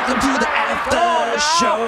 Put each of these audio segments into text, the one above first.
Welcome to the after show.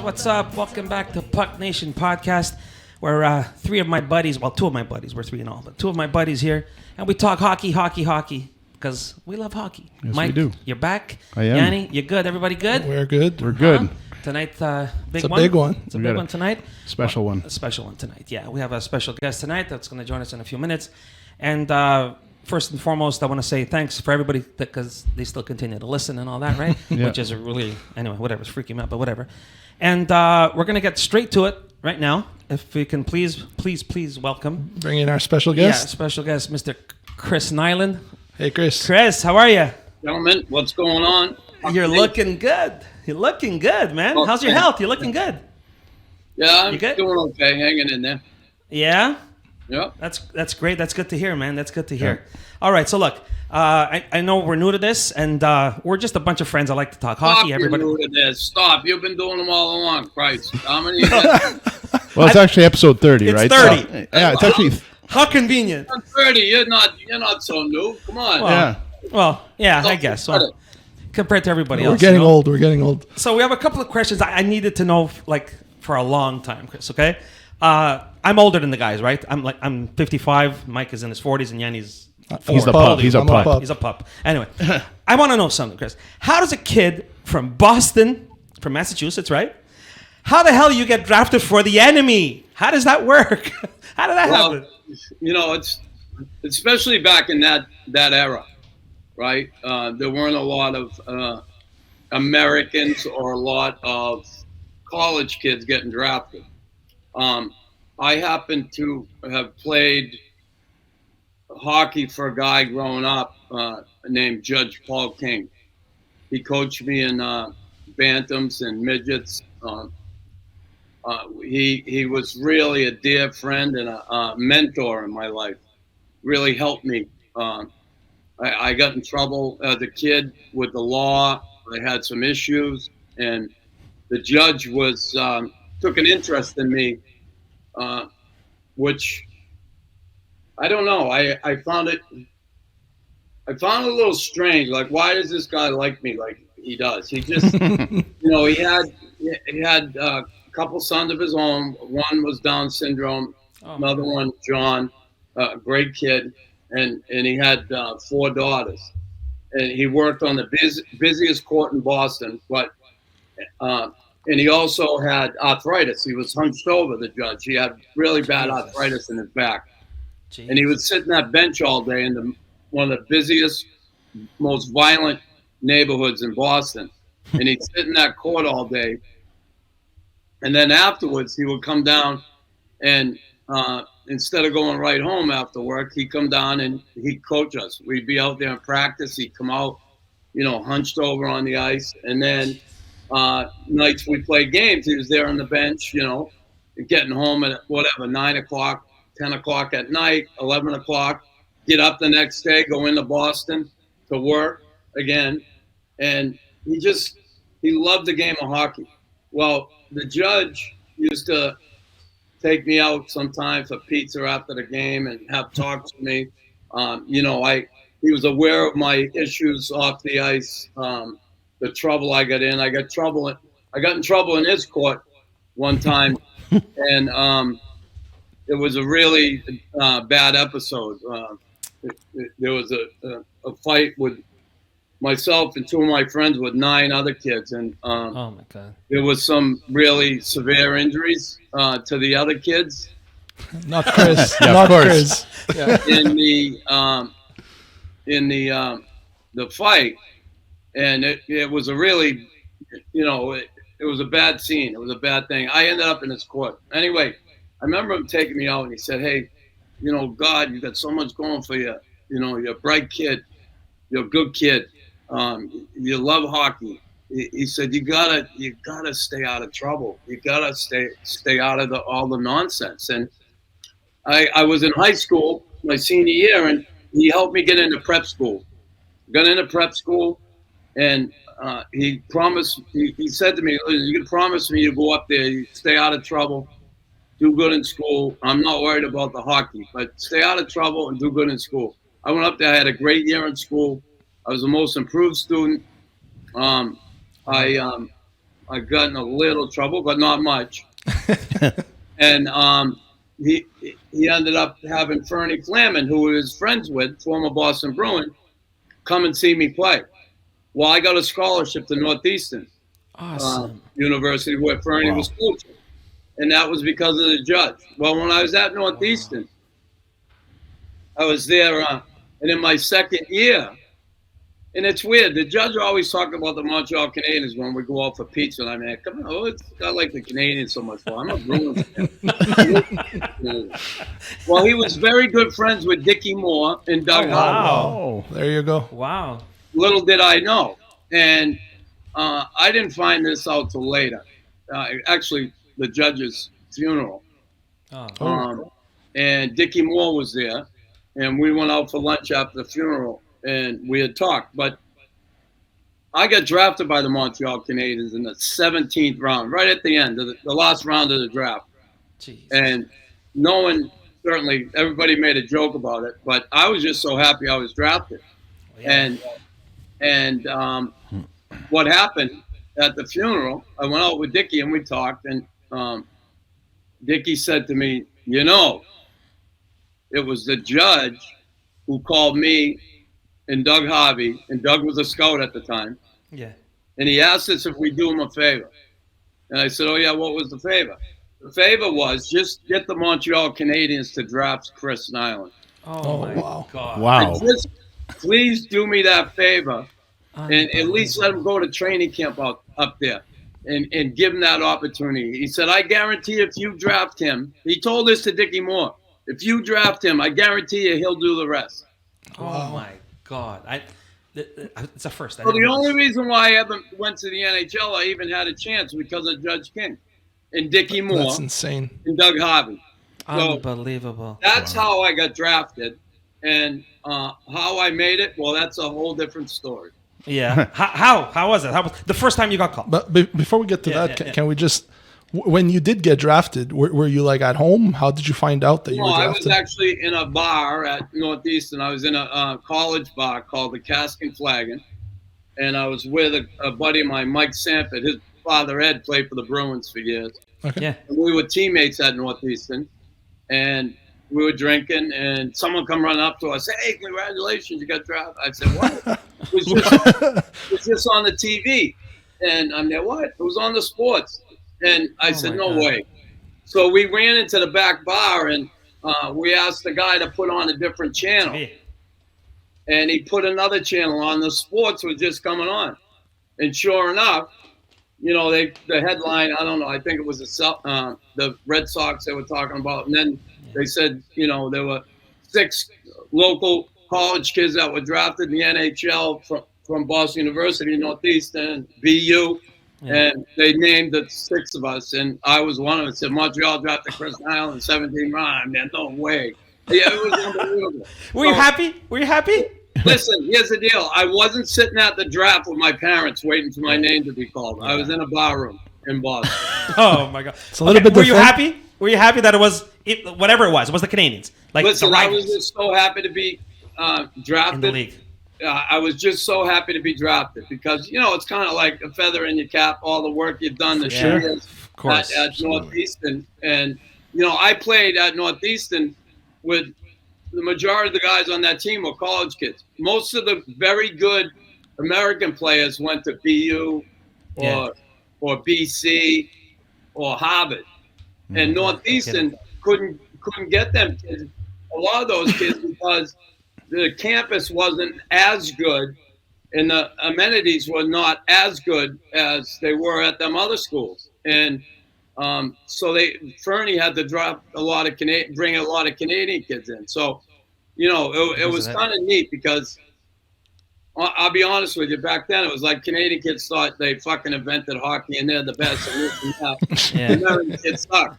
What's up? Welcome back to Puck Nation Podcast, where three of my buddies, well, two of my buddies, we're three in all, but two of my buddies here, and we talk hockey, because we love hockey. Yes, Mike, we do. You're back. I am. Yanni, you're good. Everybody good? We're good. We're good. Tonight, It's a big one. It's a big one tonight. Special one. A special one tonight. Yeah, we have a special guest tonight that's going to join us in a few minutes. And first and foremost, I want to say thanks for everybody because they still continue to listen and all that, right? Yeah. Which is really, anyway, whatever. It's freaking me out, but whatever. And we're going to get straight to it right now. If we can please welcome. Bring in our special guest. Yeah, special guest, Mr. Chris Nilan. Hey, Chris. Chris, how are you? Gentlemen, what's going on? You're looking good. You're looking good, man. Oh, How's your health? You're looking good. Yeah, I'm You good? doing okay, hanging in there. Yeah? Yep. That's great. That's good to hear, man. That's good to hear. Yeah. All right, so look, I know we're new to this, and we're just a bunch of friends. I like to talk hockey. Everybody. You're new to this. Stop. You've been doing them all along, Christ. How many? Well, it's actually episode 30, it's right? 30. So, yeah, it's actually. How convenient. I'm 30. You're not so new. Come on. Yeah. I guess. Well, compared to everybody We're else. getting old. We're getting old. So we have a couple of questions I needed to know, like, for a long time, Chris, okay? I'm older than the guys, right? I'm 55. Mike is in his 40s, and Yanni's 40. He's a pup. He's a I'm a pup. pup. He's a pup. Anyway, I want to know something, Chris. How does a kid from Boston, from Massachusetts, right? How the hell you get drafted for the enemy? How does that work? How did that happen? You know, it's especially back in that era, right? There weren't a lot of Americans or a lot of college kids getting drafted. I happen to have played hockey for a guy growing up named Judge Paul King. He coached me in bantams and midgets. He was really a dear friend and a mentor in my life. Really helped me. I got in trouble as a kid with the law. I had some issues, and the judge took an interest in me, which I don't know. I found it a little strange. Like, why does this guy like me like he does? He just, he had a couple sons of his own. One was Down syndrome. Another one, John, great kid, and he had 4 daughters. And he worked on the busiest court in Boston, and he also had arthritis. He was hunched over, the judge. He had really bad arthritis in his back. Jeez. And he would sit in that bench all day in one of the busiest, most violent neighborhoods in Boston. And he'd sit in that court all day. And then afterwards, he would come down and instead of going right home after work, he'd come down and he'd coach us. We'd be out there in practice. He'd come out, hunched over on the ice. And then nights we played games, he was there on the bench, getting home at 9 o'clock, 10 o'clock at night, 11 o'clock, get up the next day, go into Boston to work again. And he loved the game of hockey. Well, the judge used to take me out sometimes for pizza after the game and have talks with me. He was aware of my issues off the ice, the trouble I got in. I got in trouble in his court one time, and it was a really bad episode. There was a fight with myself and two of my friends with 9 other kids, and Oh my God. there was some really severe injuries to the other kids Not Chris. Yeah, of Not course. Chris. Yeah. in the fight, and it was a really, it was a bad scene. It was a bad thing. I ended up in his court. Anyway, I remember him taking me out, and he said, "Hey, God, you got so much going for you. You're a bright kid. You're a good kid. You love hockey." He said, "You gotta stay out of trouble. You gotta stay out of all the nonsense." And I was in high school my senior year, and he helped me get into prep school. Got into prep school, and he promised. He said to me, "You can promise me you go up there, you stay out of trouble, do good in school. I'm not worried about the hockey, but stay out of trouble and do good in school." I went up there. I had a great year in school. I was the most improved student. I got in a little trouble, but not much. And he ended up having Fernie Flaman, who he was friends with, former Boston Bruin, come and see me play. Well, I got a scholarship to Northeastern Awesome. University, where Fernie was coaching, and that was because of the judge. Well, when I was at Northeastern, I was there, and in my second year. And it's weird. The judge always talked about the Montreal Canadiens when we go out for pizza. And I mean, come on, I like the Canadiens so much. I'm a Bruins fan. Well, he was very good friends with Dickie Moore and Doug Howard. Oh, There you go. Wow. Little did I know. And I didn't find this out till later. Actually, the judge's funeral. Oh. And Dickie Moore was there. And we went out for lunch after the funeral. And we had talked, but I got drafted by the Montreal Canadiens in the 17th round, right at the end of the last round of the draft. Jeez. And no one, certainly, everybody made a joke about it, but I was just so happy I was drafted. Yeah. And what happened at the funeral, I went out with Dickie and we talked, and Dickie said to me, it was the judge who called me and Doug Harvey, and Doug was a scout at the time. Yeah. And he asked us if we do him a favor. And I said, "Oh yeah, what was the favor?" The favor was just get the Montreal Canadiens to draft Chris Nilan. Oh my wow. God. wow. Just please do me that favor, and at least let him go to training camp up there, and give him that opportunity. He said, "I guarantee if you draft him," he told this to Dickie Moore, "if you draft him, I guarantee you he'll do the rest." Oh my God. It's a first. Well, the only reason why I ever went to the NHL, I even had a chance, because of Judge King and Dickie Moore That's insane. and Doug Harvey. So Unbelievable. that's how I got drafted, and how I made it. Well, that's a whole different story. Yeah. How was it? How was the first time you got called? But before we get to Yeah, that, yeah, yeah. can we just, when you did get drafted, were you like at home? How did you find out that you No, were I drafted? was actually in a bar at Northeastern. I was in a college bar called the Cask and Flagon, and I was with a buddy of mine, Mike Sanford. His father Ed played for the Bruins for years. Okay. Yeah. And we were teammates at Northeastern, and we were drinking, and someone come running up to us, "Hey, congratulations, you got drafted." I said, "What?" It was just on the TV. And I'm there, "What?" It was on the sports. And I said, my "No God. way." So we ran into the back bar, and we asked the guy to put on a different channel. Yeah. And he put another channel on. The sports was just coming on. And sure enough, the headline, I don't know, I think it was the Red Sox they were talking about. And then they said, there were 6 local college kids that were drafted in the NHL from Boston University, Northeastern, BU. Yeah. And they named the 6 of us, and I was one of them. Said Montreal drafted Chris Nilan in 17th round. Man, no way. Yeah, it was unbelievable. Were you happy? Were you happy? Listen, here's the deal. I wasn't sitting at the draft with my parents waiting for my name to be called. I was in a bar room. in Boston. Oh my god! It's a little bit Were you different. happy? Were you happy that it was whatever it was? It was the Canadiens. Like Listen, the I was rivals just so happy to be drafted in the league. I was just so happy to be drafted because it's kind of like a feather in your cap, all the work you've done this sure. year Of course. at Northeastern, and I played at Northeastern with the majority of the guys on that team were college kids. Most of the very good American players went to BU or BC or Harvard, and Northeastern couldn't get them kids. A lot of those kids because the campus wasn't as good and the amenities were not as good as they were at them other schools. And so Fernie had to bring a lot of Canadian kids in. So, it was kind of neat because I'll be honest with you, back then it was like Canadian kids thought they fucking invented hockey and they're the best. And this and that. American kids suck.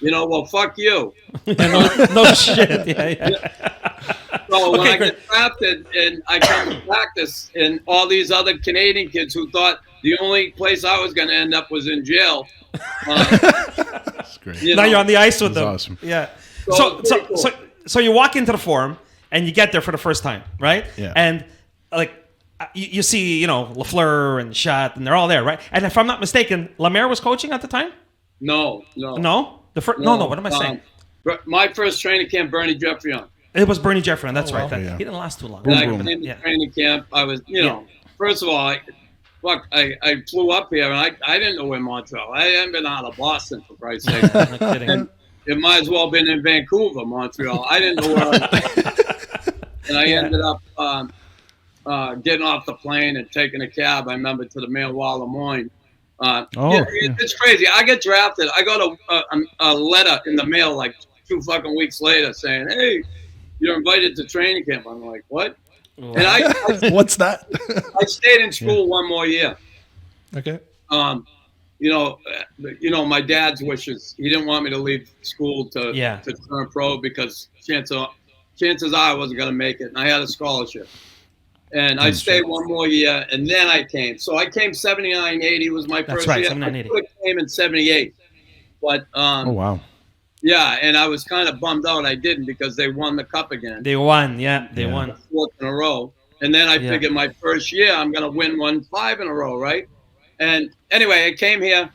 Well, fuck you. No shit. Yeah. So when I get drafted and I come to practice, and all these other Canadian kids who thought the only place I was going to end up was in jail. That's great. Now you're on the ice with them. Awesome. Yeah. So So you walk into the Forum and you get there for the first time, right? Yeah. And like you see, Lafleur and Schott, and they're all there, right? And if I'm not mistaken, Lemaire was coaching at the time. No. No. No. What am I saying? My first training camp, Bernie Jeffrey on. It was Bernie Jeffrey. That's right. Yeah. He didn't last too long. And I came to training camp. I was, first of all, I flew up here and I didn't know where Montreal. I hadn't been out of Boston for Christ's sake. No kidding. And it might as well have been in Vancouver, Montreal. I didn't know where I was. And I ended up getting off the plane and taking a cab. I remember to the Mail-Wall Lemoyne. It's crazy. I get drafted. I got a letter in the mail like 2 fucking weeks later saying, "Hey, you're invited to training camp." I'm like, "What?" And I What's that? I stayed in school one more year. Okay. My dad's wishes. He didn't want me to leave school to turn pro because chances are I wasn't going to make it. And I had a scholarship. And I stayed one more year, and then I came. So I came 79, 80 was my first year. 79, 80. I came in 78. But, Oh, wow. yeah, and I was kind of bummed out I didn't because they won the cup again. They won. Yeah, they won. 4th in a row. And then I figured my first year I'm going to win 5 in a row, right? And anyway, I came here.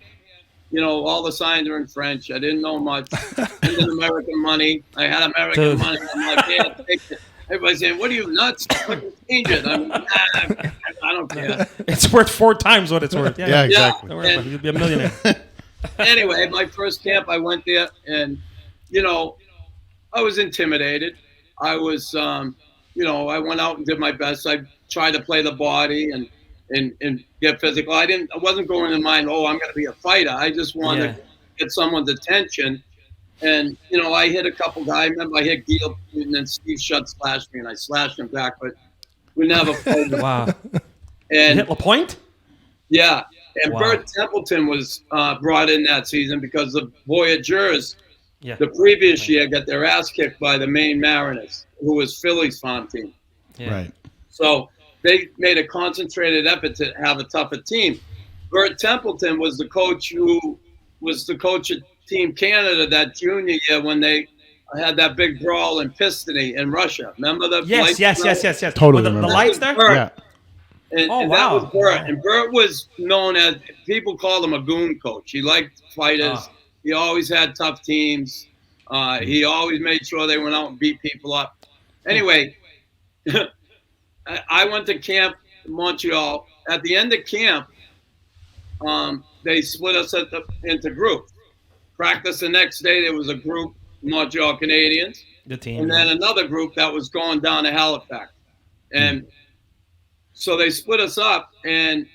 All the signs are in French. I didn't know much. I had American money. I had American money. I'm like, yeah, take it. Everybody's saying, "What are you, nuts? Fucking change it." I'm like, I don't care. It's worth 4 times what it's worth. Yeah, exactly. Don't worry about it. You'll be a millionaire. Anyway, my first camp, I went there, and I was intimidated. I was, I went out and did my best. I tried to play the body and get physical. I wasn't going in mind, I'm going to be a fighter. I just wanted to get someone's attention. And, I hit a couple guys. I remember I hit Gil, and then Steve Shutt slashed me, and I slashed him back, but we never played. Wow. And You hit LaPointe? yeah. And Wow. Bert Templeton was brought in that season because the Voyageurs, Yeah. the previous year, got their ass kicked by the Maine Mariners, who was Philly's farm team. Yeah. Right. So they made a concentrated effort to have a tougher team. Bert Templeton was the coach who was the coach of Team Canada that junior year when they had that big brawl in Pistony in Russia. Remember the Yes. Totally With the remember. lights there? Bert. Yeah. And Oh, that wow. was Bert. And Bert was known as, people called him a goon coach. He liked fighters. Oh. He always had tough teams. He always made sure they went out and beat people up. Anyway, I went to camp in Montreal. At the end of camp, they split us into groups. Practice the next day, there was a group, Montreal Canadiens, The team. and then another group that was going down to Halifax. And so they split us up, and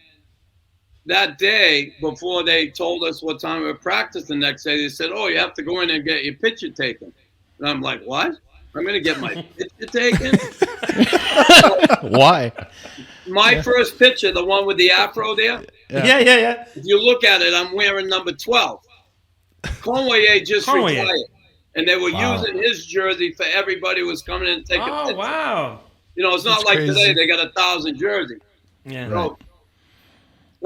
that day, before they told us what time we were practicing the next day, they said, "Oh, you have to go in and get your picture taken." And I'm like, "What? I'm going to get my picture taken?" Why? My first picture, the one with the afro there, Yeah. if you look at it, I'm wearing number 12. Conway just Conway. retired, and they were Wow. using his jersey for everybody who was coming in and taking Oh, pictures. wow. It's not That's like crazy. today they got 1,000 jerseys. Yeah. So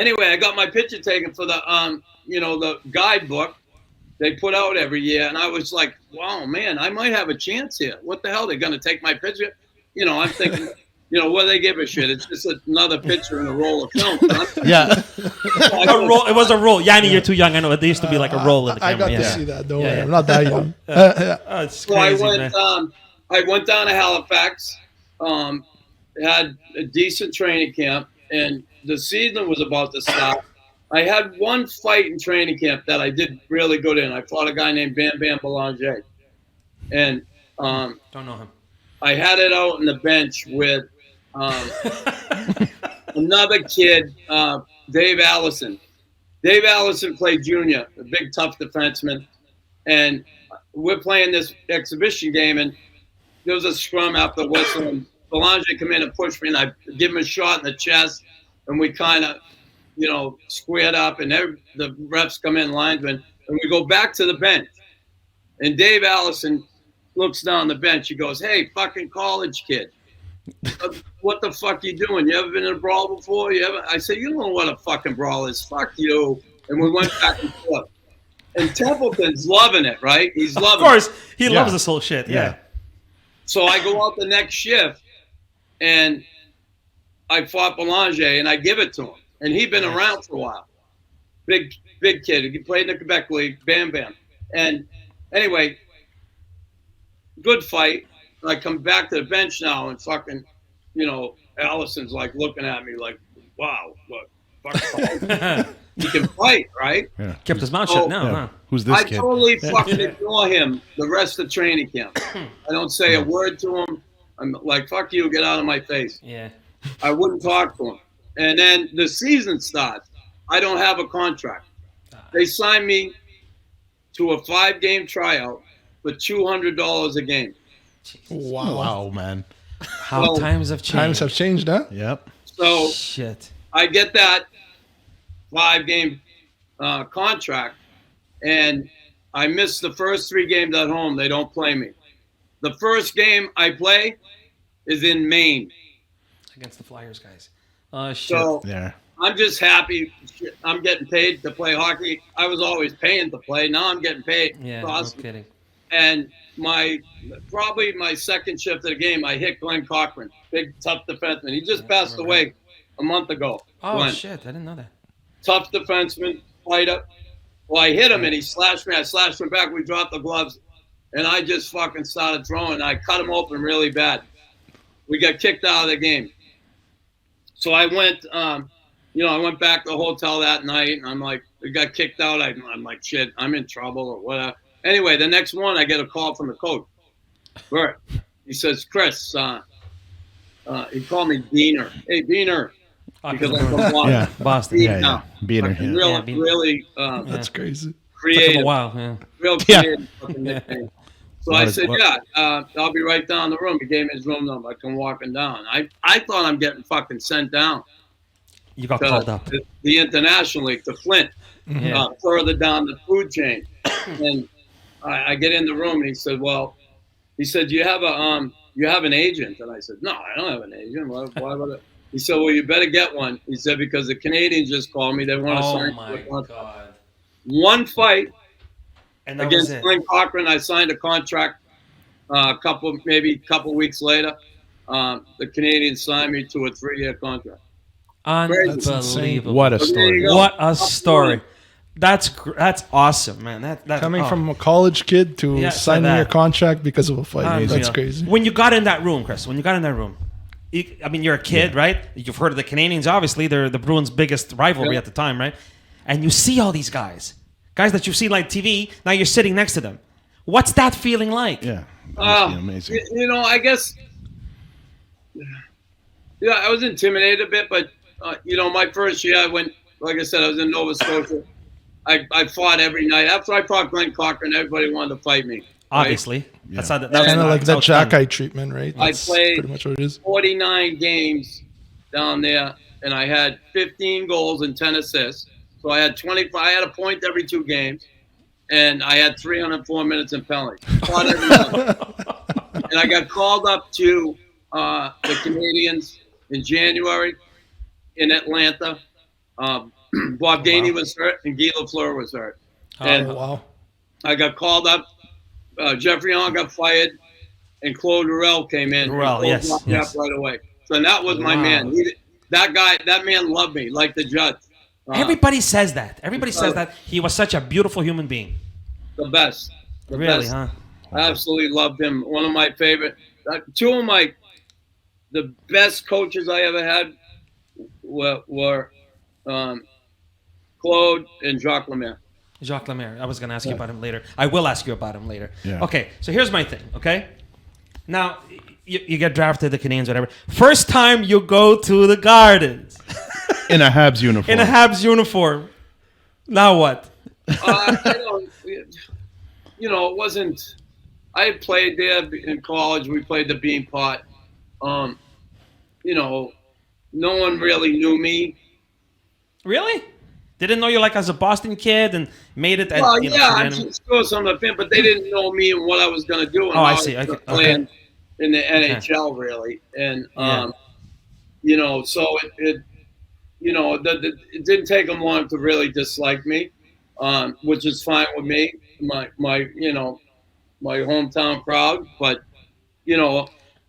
Anyway, I got my picture taken for the the guidebook they put out every year, and I was like, wow, man, I might have a chance here. What the hell? They're gonna take my picture? I'm thinking, what do they give a shit? It's just another picture in a roll of film. Yeah. A roll. It was a roll. Yanni, you're too young. I know. It used to be like a roll in the I camera. got to Yeah. see that. Don't worry. yeah. I'm not that young. Oh, it's So crazy, I went down to Halifax, had a decent training camp, and the season was about to start. I had one fight in training camp that I did really good in. I fought a guy named Bam Bam Belanger, and Don't know him. I had it out on the bench with another kid, Dave Allison. Dave Allison played junior, a big tough defenseman, and we're playing this exhibition game, and there was a scrum after the whistle, and Belanger come in and push me, and I give him a shot in the chest, and we kind of, squared up, and the refs come in, linesmen, and we go back to the bench, and Dave Allison looks down the bench. He goes, "Hey, fucking college kid, what the fuck you doing? You ever been in a brawl before? You ever?" I said, "You don't know what a fucking brawl is. Fuck you." And we went back and forth. And Templeton's loving it, right? He's loving it. Of course, he loves this whole shit. Yeah. So I go out the next shift, and I fought Belanger, and I give it to him. And he'd been around for a while. Big kid. He played in the Quebec League. Bam Bam. And anyway, good fight. I come back to the bench now, and fucking, Allison's like looking at me like, wow, what? Fuck, he can fight, right? Yeah. Kept his mouth shut now, huh? Who's this I kid? totally fucking ignore him the rest of training camp. I don't say a word to him. I'm like, fuck you, get out of my face. Yeah. I wouldn't talk to him. And then the season starts. I don't have a contract. They signed me to a 5-game tryout for $200 a game. Wow, man. How times have changed. Times have changed, huh? Yep. So Shit. I get that 5-game contract, and I miss the first 3 games at home. They don't play me. The first game I play is in Maine. Against the Flyers, guys. Oh, shit. So Yeah. I'm just happy. I'm getting paid to play hockey. I was always paying to play. Now I'm getting paid. Yeah, It's no awesome. kidding. And probably my second shift of the game, I hit Glenn Cochran, big tough defenseman. He just passed away a month ago. Oh, Glenn. shit. I didn't know that. Tough defenseman, fighter. Well, I hit him, and he slashed me. I slashed him back. We dropped the gloves, and I just fucking started throwing. I cut him open really bad. We got kicked out of the game. So I went, I went back to the hotel that night, and I'm like, we got kicked out. I'm like, shit, I'm in trouble or whatever. Anyway, the next morning, I get a call from the coach. Bert, he says, Chris, he called me Beaner. Hey, Beaner. Because I'm from Boston. Yeah. Boston. Yeah. Beater. Fucking Yeah. really That's crazy. Took him a creative. while. Yeah. Real Yeah. creative fucking nickname. So I said, I'll be right down the room. He gave me his room number. I come walking down. I thought I'm getting fucking sent down You got to called up. the International League, to Flint, Yeah. further down the food chain. And I get in the room, and he said, do you have an agent? And I said, no, I don't have an agent. Why would I? He said, well, you better get one. He said, because the Canadiens just called me. They want to Oh, sign my one. God. One fight And that was against it. Glenn Cochran. I signed a contract a couple weeks later. The Canadiens signed me to a 3-year contract. Unbelievable. What a So there story. you go. What a story. That's awesome, man. That Coming oh. from a college kid to Yeah, signing that. your contract because of a fight. Unreal. That's crazy. When you got in that room, Chris, you're a kid, right? You've heard of the Canadiens, obviously. They're the Bruins' biggest rivalry at the time, right? And you see all these guys that you've seen like TV, now you're sitting next to them. What's that feeling like? Yeah. That must be amazing. I guess, I was intimidated a bit, but, my first year, like I said, I was in Nova Scotia. I fought every night. After I fought Glenn Cochran, everybody wanted to fight me. Right? Obviously. Yeah. That's how that, Kind of like that Jack Jack Eye treatment, right? I That's played pretty much what it is. 49 games down there, and I had 15 goals and 10 assists. So I had 25. I had a point every 2 games, and I had 304 minutes in penalties. Fought every night. And I got called up to the Canadiens in January in Atlanta. Bob Gainey was hurt, and Guy Lafleur was hurt. And wow. I got called up. Jeffrey Young got fired, and Claude Ruel came in. Ruel, and Claude yes. right away. So that was my man. That man loved me like the judge. Everybody says that. Everybody says that. He was such a beautiful human being. The best. Really, huh? I absolutely loved him. One of my favorite. Two of the best coaches I ever had were Claude and Jacques Lemaire. Jacques Lemaire. I was going to ask you about him later. I will ask you about him later. Yeah. Okay, so here's my thing, okay? Now, you get drafted to the Canadiens, whatever. First time you go to the Gardens. In a Habs uniform. In a Habs uniform. Now what? It wasn't... I played there in college. We played the Beanpot. No one really knew me. Really? Didn't know you like as a Boston kid and made it. I saw some of them, but they didn't know me and what I was going to do. And I see. Okay. Playing in the NHL, really, and so it didn't take them long to really dislike me, which is fine with me. My hometown crowd, but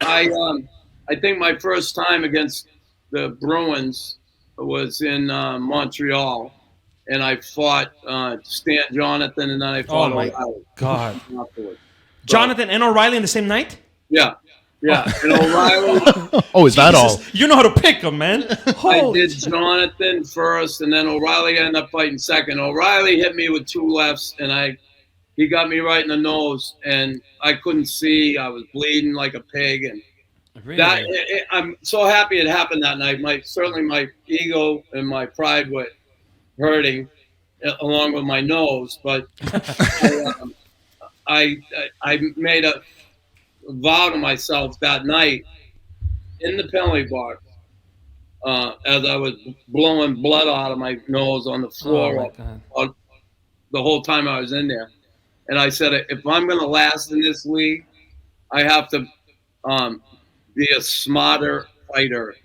I think my first time against the Bruins was in Montreal, and I fought Stan Jonathan, and then I fought O'Reilly. God. Afterwards. Jonathan and O'Reilly in the same night? Yeah. And O'Reilly. Oh, is that all? You know how to pick them, man. I did Jonathan first, and then O'Reilly ended up fighting second. O'Reilly hit me with two lefts, and he got me right in the nose, and I couldn't see. I was bleeding like a pig, and I'm so happy it happened that night. Certainly my ego and my pride were hurting, along with my nose. But I made a vow to myself that night in the penalty box, as I was blowing blood out of my nose on the floor the whole time I was in there. And I said, if I'm going to last in this league, I have to be a smarter fighter.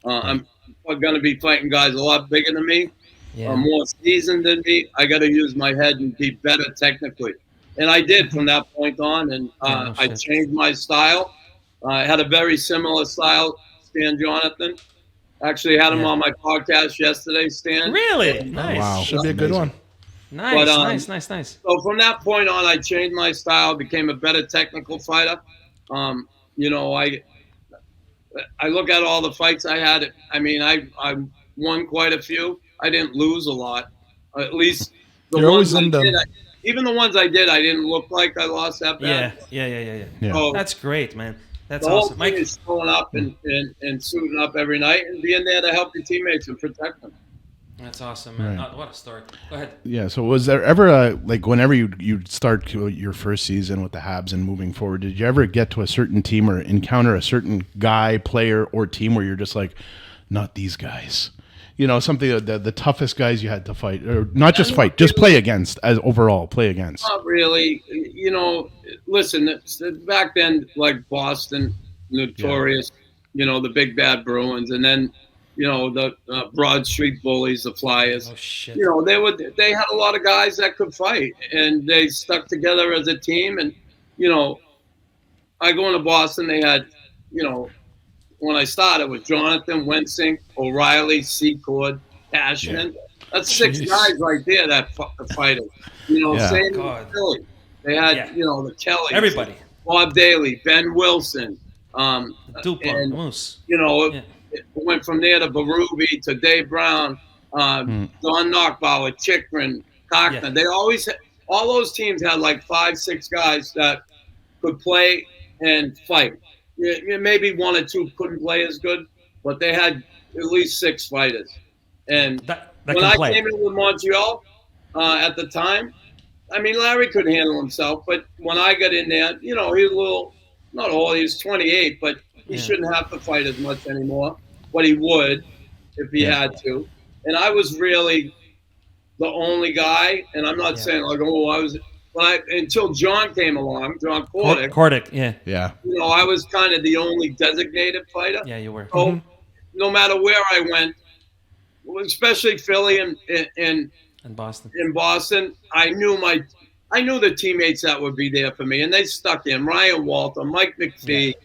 I'm going to be fighting guys a lot bigger than me, more seasoned than me. I got to use my head and be better technically. And I did from that point on, and I changed my style. I had a very similar style, Stan Jonathan. Actually had him on my podcast yesterday, Stan. Really? Nice. Wow. Should be a good one. Nice. So from that point on, I changed my style, became a better technical fighter. I look at all the fights I had. I mean, I won quite a few. I didn't lose a lot. At least the ones I did. Even the ones I did, I didn't look like I lost that bad. Yeah. So that's great, man. That's the whole awesome. thing is showing up and suiting up every night and being there to help your teammates and protect them. That's awesome, man. Right. What a story. Go ahead. Yeah. So was there ever whenever you start your first season with the Habs and moving forward, did you ever get to a certain team or encounter a certain guy, player, or team where you're just like, not these guys? Something the toughest guys you had to fight, or not just fight, just play against, as overall play against. Not really. Listen, back then, like Boston, notorious, the big bad Bruins, and then, the Broad Street Bullies, the Flyers. Oh shit. They had a lot of guys that could fight, and they stuck together as a team. And I go into Boston, they had, when I started with Jonathan, Wensink, O'Reilly, Secord, Cashman. That's six guys right there that fighted. Same in Philly. They had, the Kellys. Everybody. Bob Daly, Ben Wilson. Dupont, Moose. It went from there to Berube to Dave Brown, Don Knockbauer, Chikrin, Cochran. They always all those teams had like 5-6 guys that could play and fight. Maybe one or two couldn't play as good, but they had at least 6 fighters. And when I came in with Montreal at the time, I mean, Larry could handle himself, but when I got in there, he was a little, not old, he was 28, but he shouldn't have to fight as much anymore, but he would if he had to. And I was really the only guy, and I'm not saying like, I was, but until John came along, John Cordick. Cordick, yeah. I was kind of the only designated fighter. Yeah, you were. So no matter where I went, especially Philly and In Boston. in Boston, I knew the teammates that would be there for me, and they stuck in. Ryan Walter, Mike McPhee, See?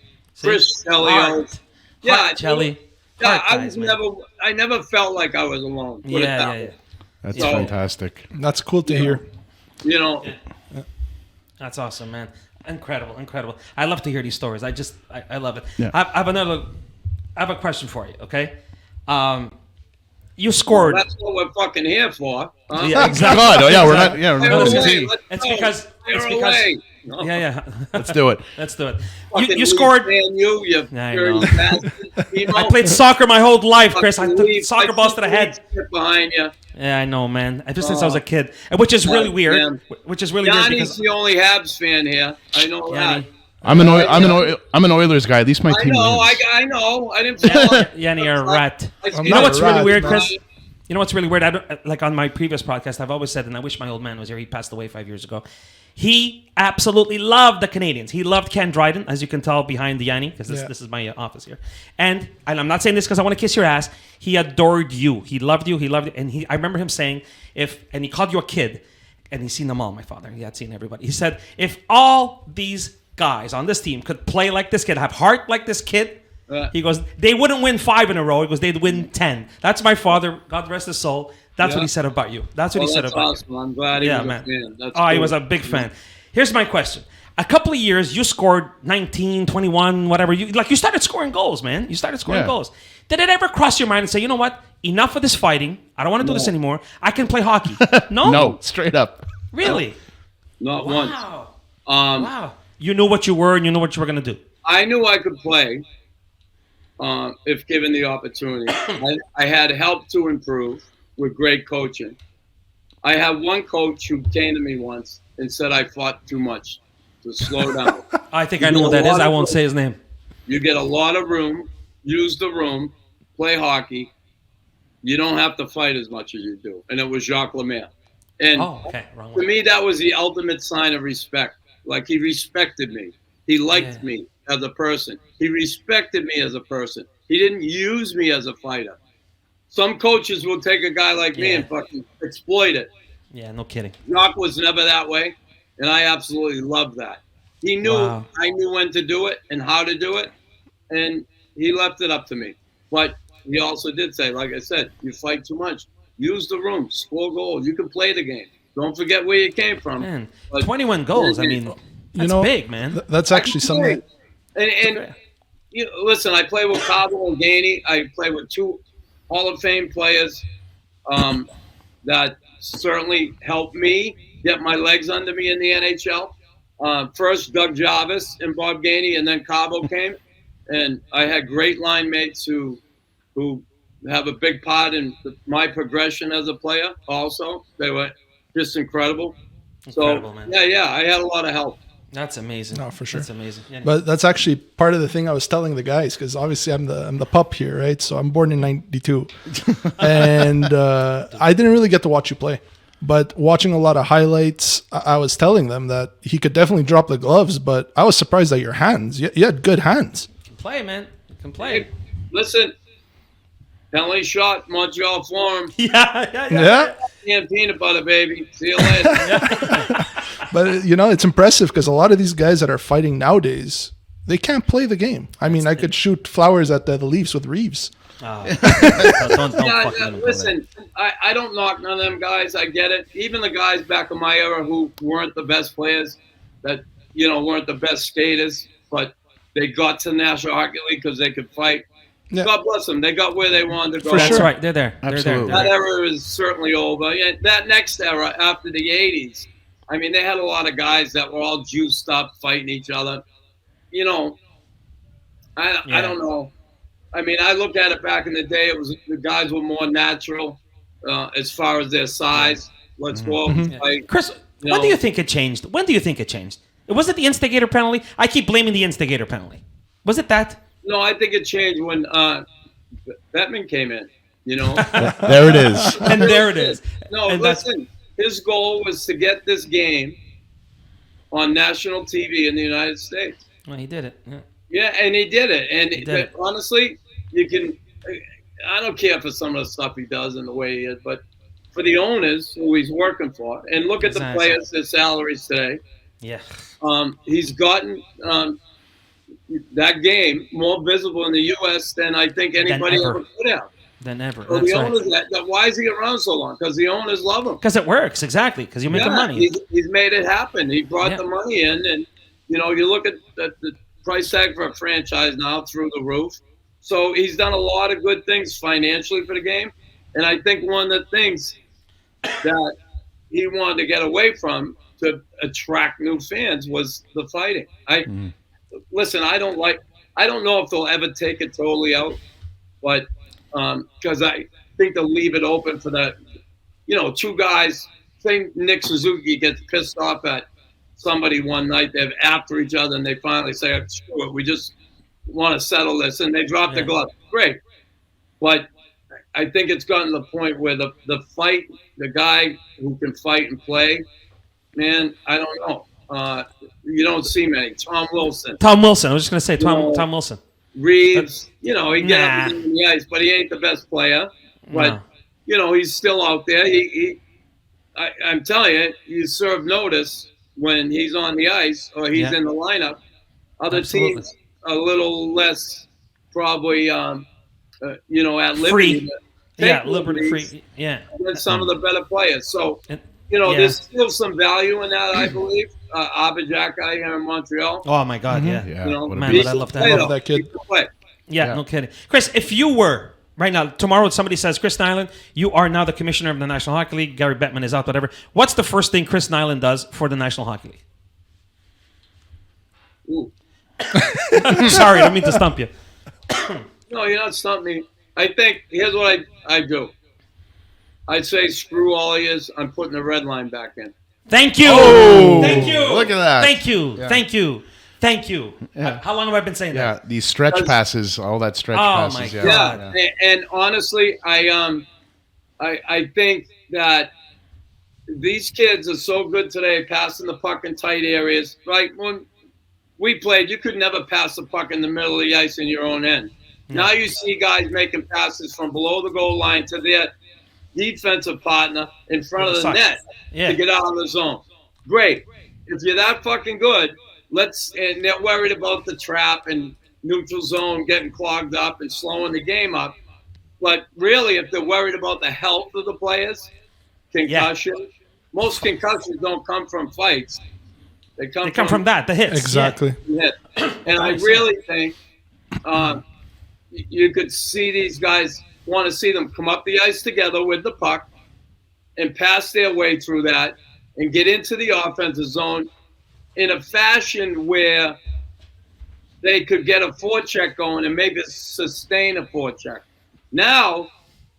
Chris Chelios. Heart, Chelly. Yeah, Heart guys, man. I never felt like I was alone. Put it that Yeah. way. That's So- fantastic. That's cool to hear. You know, That's awesome, man. Incredible. I love to hear these stories. I love it. Yeah. I have a question for you, okay? You scored. that's what we're fucking here for. Huh? Yeah, exactly. God, we're not. Exactly. Yeah, we're Fire not as a away. team. Let's It's go. because- Fire it's because- away. No. Yeah. Let's do it. Let's do it. Fucking You scored. Lee you I dirty know. bastard. Mimmo, I played soccer my whole life, Chris. I fucking took Lee, soccer I balls see to the Lee head. sit behind you. Yeah, I know, man. Ever since I was a kid, which is really weird. man. Which is really weird Yanni's because the only Habs fan here. I know Yanni, that. I'm an Oilers guy. At least my I team know. wins. I know. I didn't fall. Yanni, you're a rat. I'm You know not what's a really rat, weird, man. Chris? You know what's really weird? I don't, like on my previous podcast, I've always said, and I wish my old man was here. He passed away 5 years ago. He absolutely loved the Canadiens. He loved Ken Dryden, as you can tell behind the Yianni, because this is my office here. And I'm not saying this because I want to kiss your ass. He adored you. He loved you. And I remember him saying, and he called you a kid, and he's seen them all, my father. He had seen everybody. He said, if all these guys on this team could play like this kid, have heart like this kid, he goes, they wouldn't win 5 in a row. He goes, they'd win 10. That's my father. God rest his soul. That's what he said about you. That's what he said That's about awesome. I'm glad he was a fan. That's He cool. was a big fan. Here's my question. A couple of years, you scored 19, 21, whatever. You started scoring goals, man. You started scoring Yeah. goals. Did it ever cross your mind and say, you know what? Enough of this fighting. I don't want to do this anymore. I can play hockey. No? No, straight up. Really? Not once. Wow. Um, Wow. You knew what you were and you knew what you were going to do. I knew I could play if given the opportunity. I had help to improve with great coaching. I had one coach who came to me once and said I fought too much, to slow down. I think I know what that is. I won't say his name. You get a lot of room, use the room, play hockey. You don't have to fight as much as you do. And it was Jacques Lemaire. And Oh, okay. Wrong to one. me, that was the ultimate sign of respect. Like he respected me. He liked me as a person. He respected me as a person. He didn't use me as a fighter. Some coaches will take a guy like me and fucking exploit it. Yeah, no kidding. Jacques was never that way, and I absolutely loved that. He knew I knew when to do it and how to do it, and he left it up to me. But he also did say, like I said, you fight too much. Use the room, score goals. You can play the game. Don't forget where you came from. Man, But- 21 goals. I mean, that's big, man. That's actually something. And you know, listen, I play with Cabo and Gainey. I play with 2 Hall of Fame players that certainly helped me get my legs under me in the NHL. First, Doug Jarvis and Bob Gainey, and then Cabo came. And I had great line mates who have a big part in my progression as a player also. They were just incredible. Incredible, man. Yeah, I had a lot of help. That's amazing. No, for sure. That's amazing. Yeah. But that's actually part of the thing I was telling the guys, because obviously I'm the pup here, right? So I'm born in '92, and I didn't really get to watch you play. But watching a lot of highlights, I was telling them that he could definitely drop the gloves, but I was surprised at your hands. You had good hands. You can play, man. You can play. Hey, listen, penalty shot, Montreal Forum, Yeah. and peanut butter, baby. See you later. But, it's impressive because a lot of these guys that are fighting nowadays, they can't play the game. I mean, I could shoot flowers at the Leafs with Reeves. Don't Yeah, fucking let him go listen, I don't knock none of them guys. I get it. Even the guys back in my era who weren't the best players, that weren't the best skaters, but they got to the National Hockey League because they could fight. Yeah. God bless them. They got where they wanted to go. For That's sure. right. They're there. Absolutely. They're That there. era is certainly over. Yeah, that next era after the 80s, I mean, they had a lot of guys that were all juiced up, fighting each other. I don't know. I mean, I look at it back in the day, it was the guys were more natural as far as their size. Let's go out and fight. Chris, You when do know- you think it changed? When do you think it changed? Was it the instigator penalty? I keep blaming the instigator penalty. Was it that? No, I think it changed when Bettman came in, There it is. And there it is. No, And that's- listen, his goal was to get this game on national TV in the United States. Well, he did it. Yeah. Yeah, and he did it. And did it. honestly, you can, I don't care for some of the stuff he does and the way he is, but for the owners who he's working for, and look at the players, their salaries today. Yeah. He's gotten that game more visible in the U.S. than I think anybody ever could have. Than ever. So the owners, why is he around so long? Because the owners love him. Because it works, exactly. Because you make the money. He's made it happen. He brought the money in, and you look at the price tag for a franchise now through the roof. So he's done a lot of good things financially for the game, and I think one of the things that he wanted to get away from to attract new fans was the fighting. Listen, I don't know if they'll ever take it totally out, but because I think they'll leave it open for the, two guys. Say Nick Suzuki gets pissed off at somebody one night. They're after each other, and they finally say, "Screw it, we just want to settle this," and they drop the glove. Great, but I think it's gotten to the point where the fight, the guy who can fight and play, man, I don't know. You don't see many. Tom Wilson. I was just going to say Tom Wilson. Reeves, he get up in the ice, but he ain't the best player. But he's still out there. I'm telling you, you serve notice when he's on the ice or he's in the lineup. Other teams a little less probably, at liberty. Free. Liberty free. Yeah. Than some of the better players. So, there's still some value in that, I believe. Abijah guy here in Montreal. Oh my God, Yeah, man, I love that. I love that kid. Yeah, no kidding. Chris, if you were right now, tomorrow somebody says, Chris Nilan, you are now the commissioner of the National Hockey League. Gary Bettman is out, whatever. What's the first thing Chris Nilan does for the National Hockey League? Ooh. Sorry, I didn't mean to stump you. No, you're not stumping me. I think here's what I do. I'd say screw all he is. I'm putting the red line back in. Thank you. Oh, Thank you. Look at that. Thank you. Yeah. Thank you. Thank you. Yeah. How long have I been saying that? Yeah, these stretch passes, all that stretch passes. my Yeah, God. yeah. And honestly, I think that these kids are so good today, passing the puck in tight areas. Like when we played, you could never pass the puck in the middle of the ice in your own end. Now you see guys making passes from below the goal line to their defensive partner in front of the net to get out of the zone. Great. If you're that fucking good, and they're worried about the trap and neutral zone getting clogged up and slowing the game up. But really, if they're worried about the health of the players, concussion, most concussions don't come from fights. They come from that, the hits. Exactly. Yeah. And I really think you could see these guys, want to see them come up the ice together with the puck and pass their way through that and get into the offensive zone in a fashion where they could get a forecheck going and maybe sustain a forecheck. Now,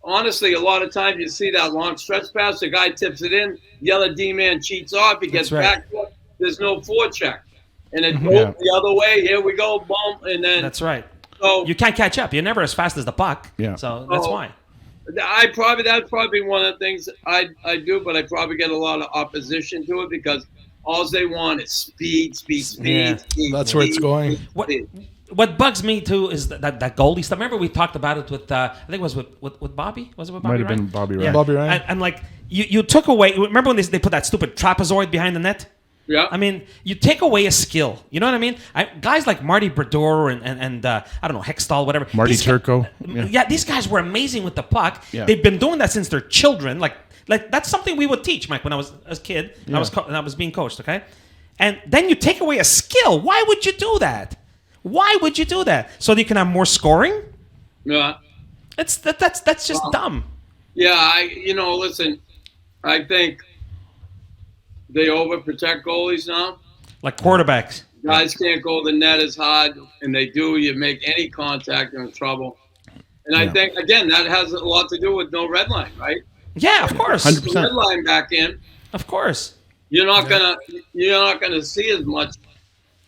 honestly, a lot of times you see that long stretch pass, the guy tips it in, the other D-man cheats off, he gets back, there's no forecheck. And it goes the other way, here we go, boom, and then... That's right. So, you can't catch up. You're never as fast as the puck. Yeah. So that's why. That's probably one of the things I do, but I probably get a lot of opposition to it because all they want is speed. That's where it's going. What bugs me too is that goalie stuff. Remember we talked about it with I think it was with Bobby. Was it with Bobby? Might have been Bobby Ryan. Yeah. Bobby Ryan. And like you took away. Remember when they put that stupid trapezoid behind the net? Yeah. I mean, you take away a skill. You know what I mean? Guys like Marty Brodeur and I don't know, Hextall, whatever. Marty Turco. Yeah, these guys were amazing with the puck. Yeah. They've been doing that since they're children. Like that's something we would teach, Mike, when I was a kid. Yeah. I was being coached, okay? And then you take away a skill. Why would you do that? Why would you do that? So that you can have more scoring? Yeah. That's just dumb. Yeah, listen, I think they overprotect goalies now. Like quarterbacks. Guys can't go the net as hard, and they do. You make any contact, you're in trouble. And I think, again, that has a lot to do with no red line, right? Yeah, of course. 100%. Red line back in. Of course. You're not gonna see as much.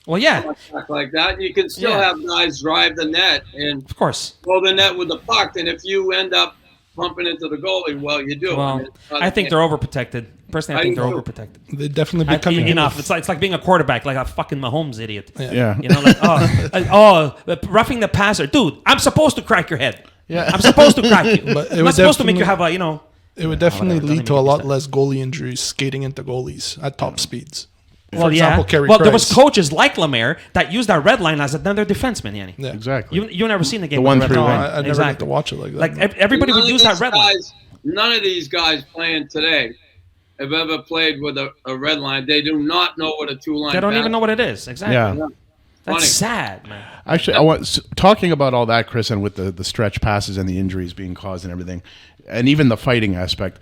Well, yeah. Contact like that. You can still have guys drive the net and of course go the net with the puck, and if you end up pumping into the goalie, well, you do. Well, I think they're overprotected. Personally, I think they're overprotected. They definitely becoming enough. It's like being a quarterback, like a fucking Mahomes idiot. Yeah. You know, like roughing the passer, dude. I'm supposed to crack your head. Yeah. I'm supposed to crack you. But it I'm not would supposed to make you definitely- have a. It would definitely whatever, lead to don't a even lot get me less goalie injuries skating into goalies at top speeds. Well, example, yeah. Carey Well, there was Price. coaches like Lemaire that used that red line as another defenseman, Yanni. Yeah. Exactly. You never seen the game The with the red 1-3-1. line. No, I never get to watch it like that. Like everybody would None of use that these red line. guys- None of these guys playing today have ever played with a red line. They do not know what a two-line. They don't pass even know what it is. Exactly. Yeah. is. That's Funny. sad, man. Actually, I want talking about all that, Chris, and with the stretch passes and the injuries being caused and everything, and even the fighting aspect.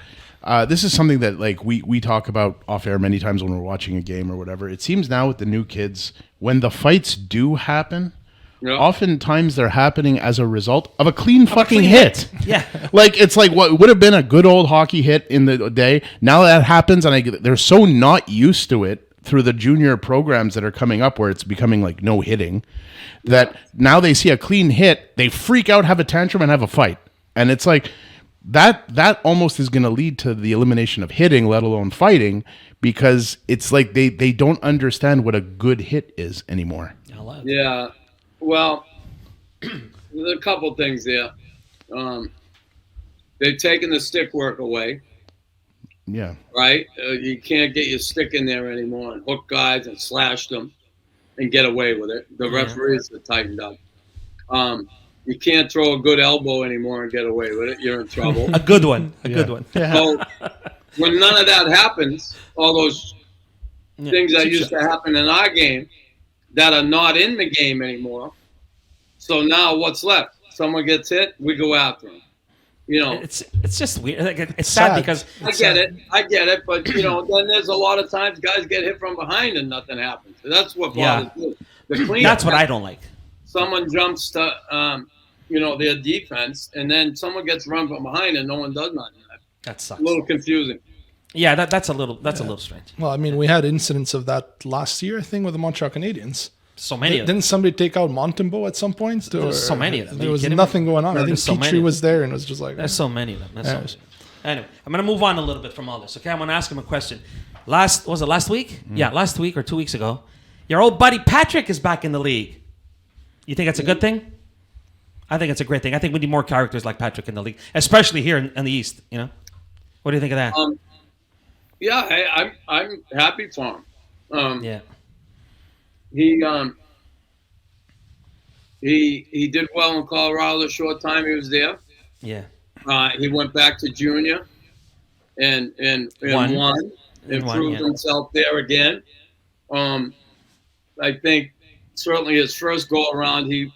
This is something that like we talk about off air many times when we're watching a game or whatever. It seems now with the new kids, when the fights do happen, Yep. oftentimes they're happening as a result of a clean fucking hit. Yeah. Like it's like what would have been a good old hockey hit in the day. Now that happens, and they're so not used to it through the junior programs that are coming up, where it's becoming like no hitting, that now they see a clean hit, they freak out, have a tantrum, and have a fight, and it's like that almost is going to lead to the elimination of hitting, let alone fighting, because it's like they don't understand what a good hit is anymore. Yeah. Well, there's a couple things there. They've taken the stick work away, Yeah. right? You can't get your stick in there anymore and hook guys and slash them and get away with it. The referees are tightened up. You can't throw a good elbow anymore and get away with it. You're in trouble. A good one. A good one. So when none of that happens, all those things that used to happen in our game that are not in the game anymore. So now what's left? Someone gets hit, we go after them. You know, It's just weird. Like, it's sad sad. because I get it, but you know, then there's a lot of times guys get hit from behind and nothing happens. That's what bothers me. The cleanup, that's what I don't like. someone jumps to their defense, and then someone gets run from behind and no one does nothing. That sucks. A little confusing. Yeah, that's a little strange. Well, I mean, we had incidents of that last year, I think, with the Montreal Canadiens. So many of them. Didn't somebody take out Montembeau at some point? There's so many of them. Are There you was kidding me? nothing going on. I think There's so many Petrie of was there and was just like, There's so many of them. That's so Yeah. many. Anyway, I'm gonna move on a little bit from all this. Okay, I'm gonna ask him a question. Last week? Yeah, last week or 2 weeks ago. Your old buddy Patrick is back in the league. You think that's a good thing? I think it's a great thing. I think we need more characters like Patrick in the league, especially here in the East. You know, what do you think of that? Yeah, I'm happy for him. Yeah, He did well in Colorado the short time he was there. yeah. He went back to junior and won and proved himself there again. I think certainly his first go around, he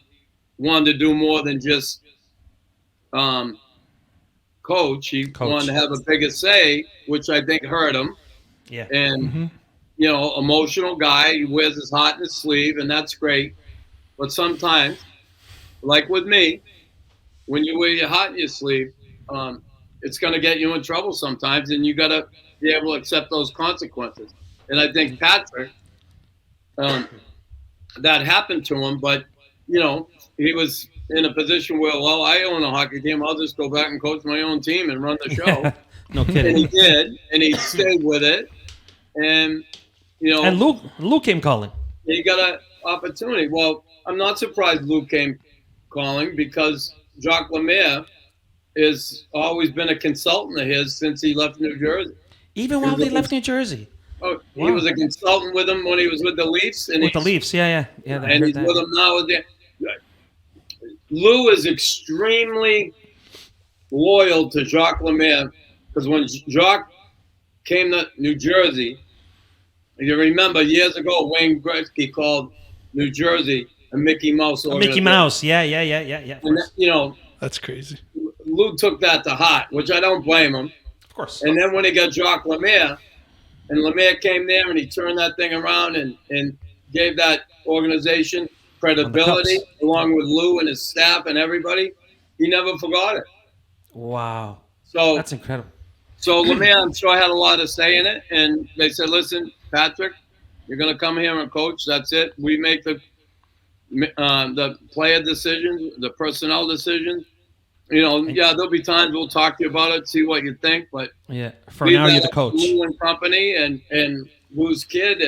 wanted to do more than just coach. He wanted to have a bigger say, which I think hurt him. Yeah. And, emotional guy. He wears his heart in his sleeve, and that's great. But sometimes, like with me, when you wear your heart in your sleeve, it's going to get you in trouble sometimes, and you got to be able to accept those consequences. And I think Patrick, that happened to him, but, he was in a position where, well, I own a hockey team. I'll just go back and coach my own team and run the show. No And kidding. he did, and he stayed with it. And, And Luke came calling. he got an opportunity. Well, I'm not surprised Luke came calling because Jacques Lemaire has always been a consultant of his since he left New Jersey. Even while they left New Jersey. Oh, he was a consultant with him when he was with the Leafs. And With the Leafs, yeah. I And heard he's that. with him now. Lou is extremely loyal to Jacques Lemaire because when Jacques came to New Jersey, you remember years ago, Wayne Gretzky called New Jersey a Mickey Mouse organization. Mickey Mouse, yeah. And, that's crazy. Lou took that to heart, which I don't blame him. Of course. And then when he got Jacques Lemaire, and Lemaire came there and he turned that thing around and gave that organization credibility, along with Lou and his staff and everybody, he never forgot it. Wow. So That's incredible. So Lemaire, I'm sure, had a lot to say in it. And they said, listen, Patrick, you're going to come here and coach. That's it. We make the player decisions, the personnel decisions. There'll be times we'll talk to you about it, see what you think. But Yeah. For now, you're the coach. Lou and company and Lou's kid,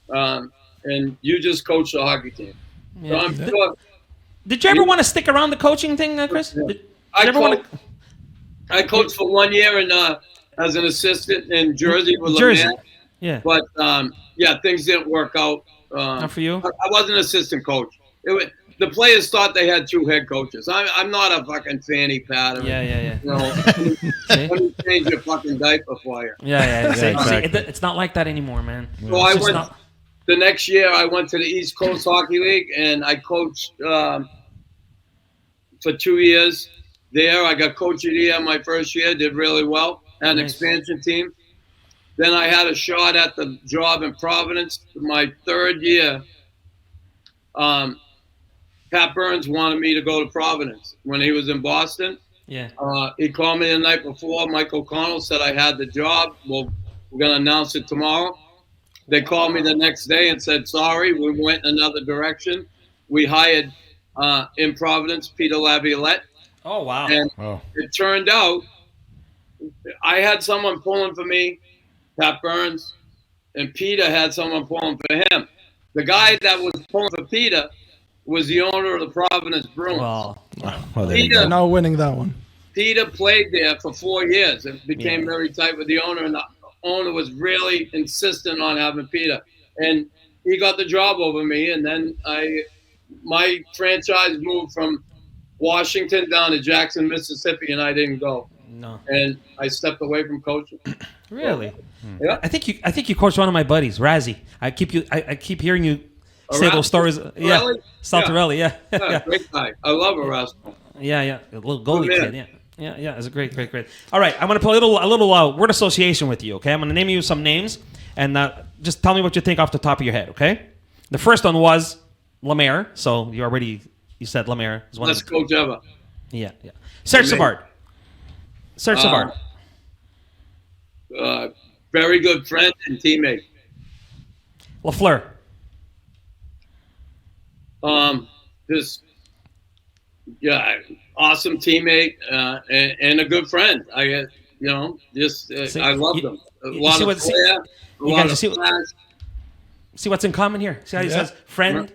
and you just coach the hockey team. So Yeah. I'm sure Did you ever want to stick around the coaching thing, Chris? Did you ever want to? I coached for 1 year as an assistant in Jersey with Jersey. Lemaire. Yeah. But things didn't work out. Not for you? I wasn't an assistant coach. The players thought they had 2 head coaches. I'm not a fucking fanny pad. Yeah. You know, let me change your fucking diaper for you. Yeah. Exactly. It's not like that anymore, man. So I went. The next year, I went to the East Coast Hockey League, and I coached for 2 years there. I got coach of the year my first year. Did really well. Had an expansion team. Then I had a shot at the job in Providence. My 3rd year, Pat Burns wanted me to go to Providence when he was in Boston. Yeah. He called me the night before. Mike O'Connell said I had the job. Well, we're going to announce it tomorrow. They called me the next day and said, sorry, we went in another direction. We hired in Providence Peter Laviolette. Oh, wow. And it turned out I had someone pulling for me, Pat Burns, and Peter had someone pulling for him. The guy that was pulling for Peter was the owner of the Providence Bruins. Well, They're now winning that one. Peter played there for 4 years and became very tight with the owner, and the owner was really insistent on having Peter. And he got the job over me, and then my franchise moved from Washington down to Jackson, Mississippi, and I didn't go. No. And I stepped away from coaching. Really? Yeah. I think you coached one of my buddies, Razzie. I keep hearing you say those stories. Yeah. Saltarelli, yeah. Great guy. I love Erasmo. Yeah. A little goalie kid, yeah. Yeah, it's a great. All right, I'm going to play a little word association with you, okay? I'm going to name you some names, and just tell me what you think off the top of your head, okay? The first one was Lemaire, so you said Lemaire. Best coach ever. Yeah. Serge Savard. Very good friend and teammate. Lafleur. Awesome teammate and a good friend. I loved him. See what's in common here? See how he says friend.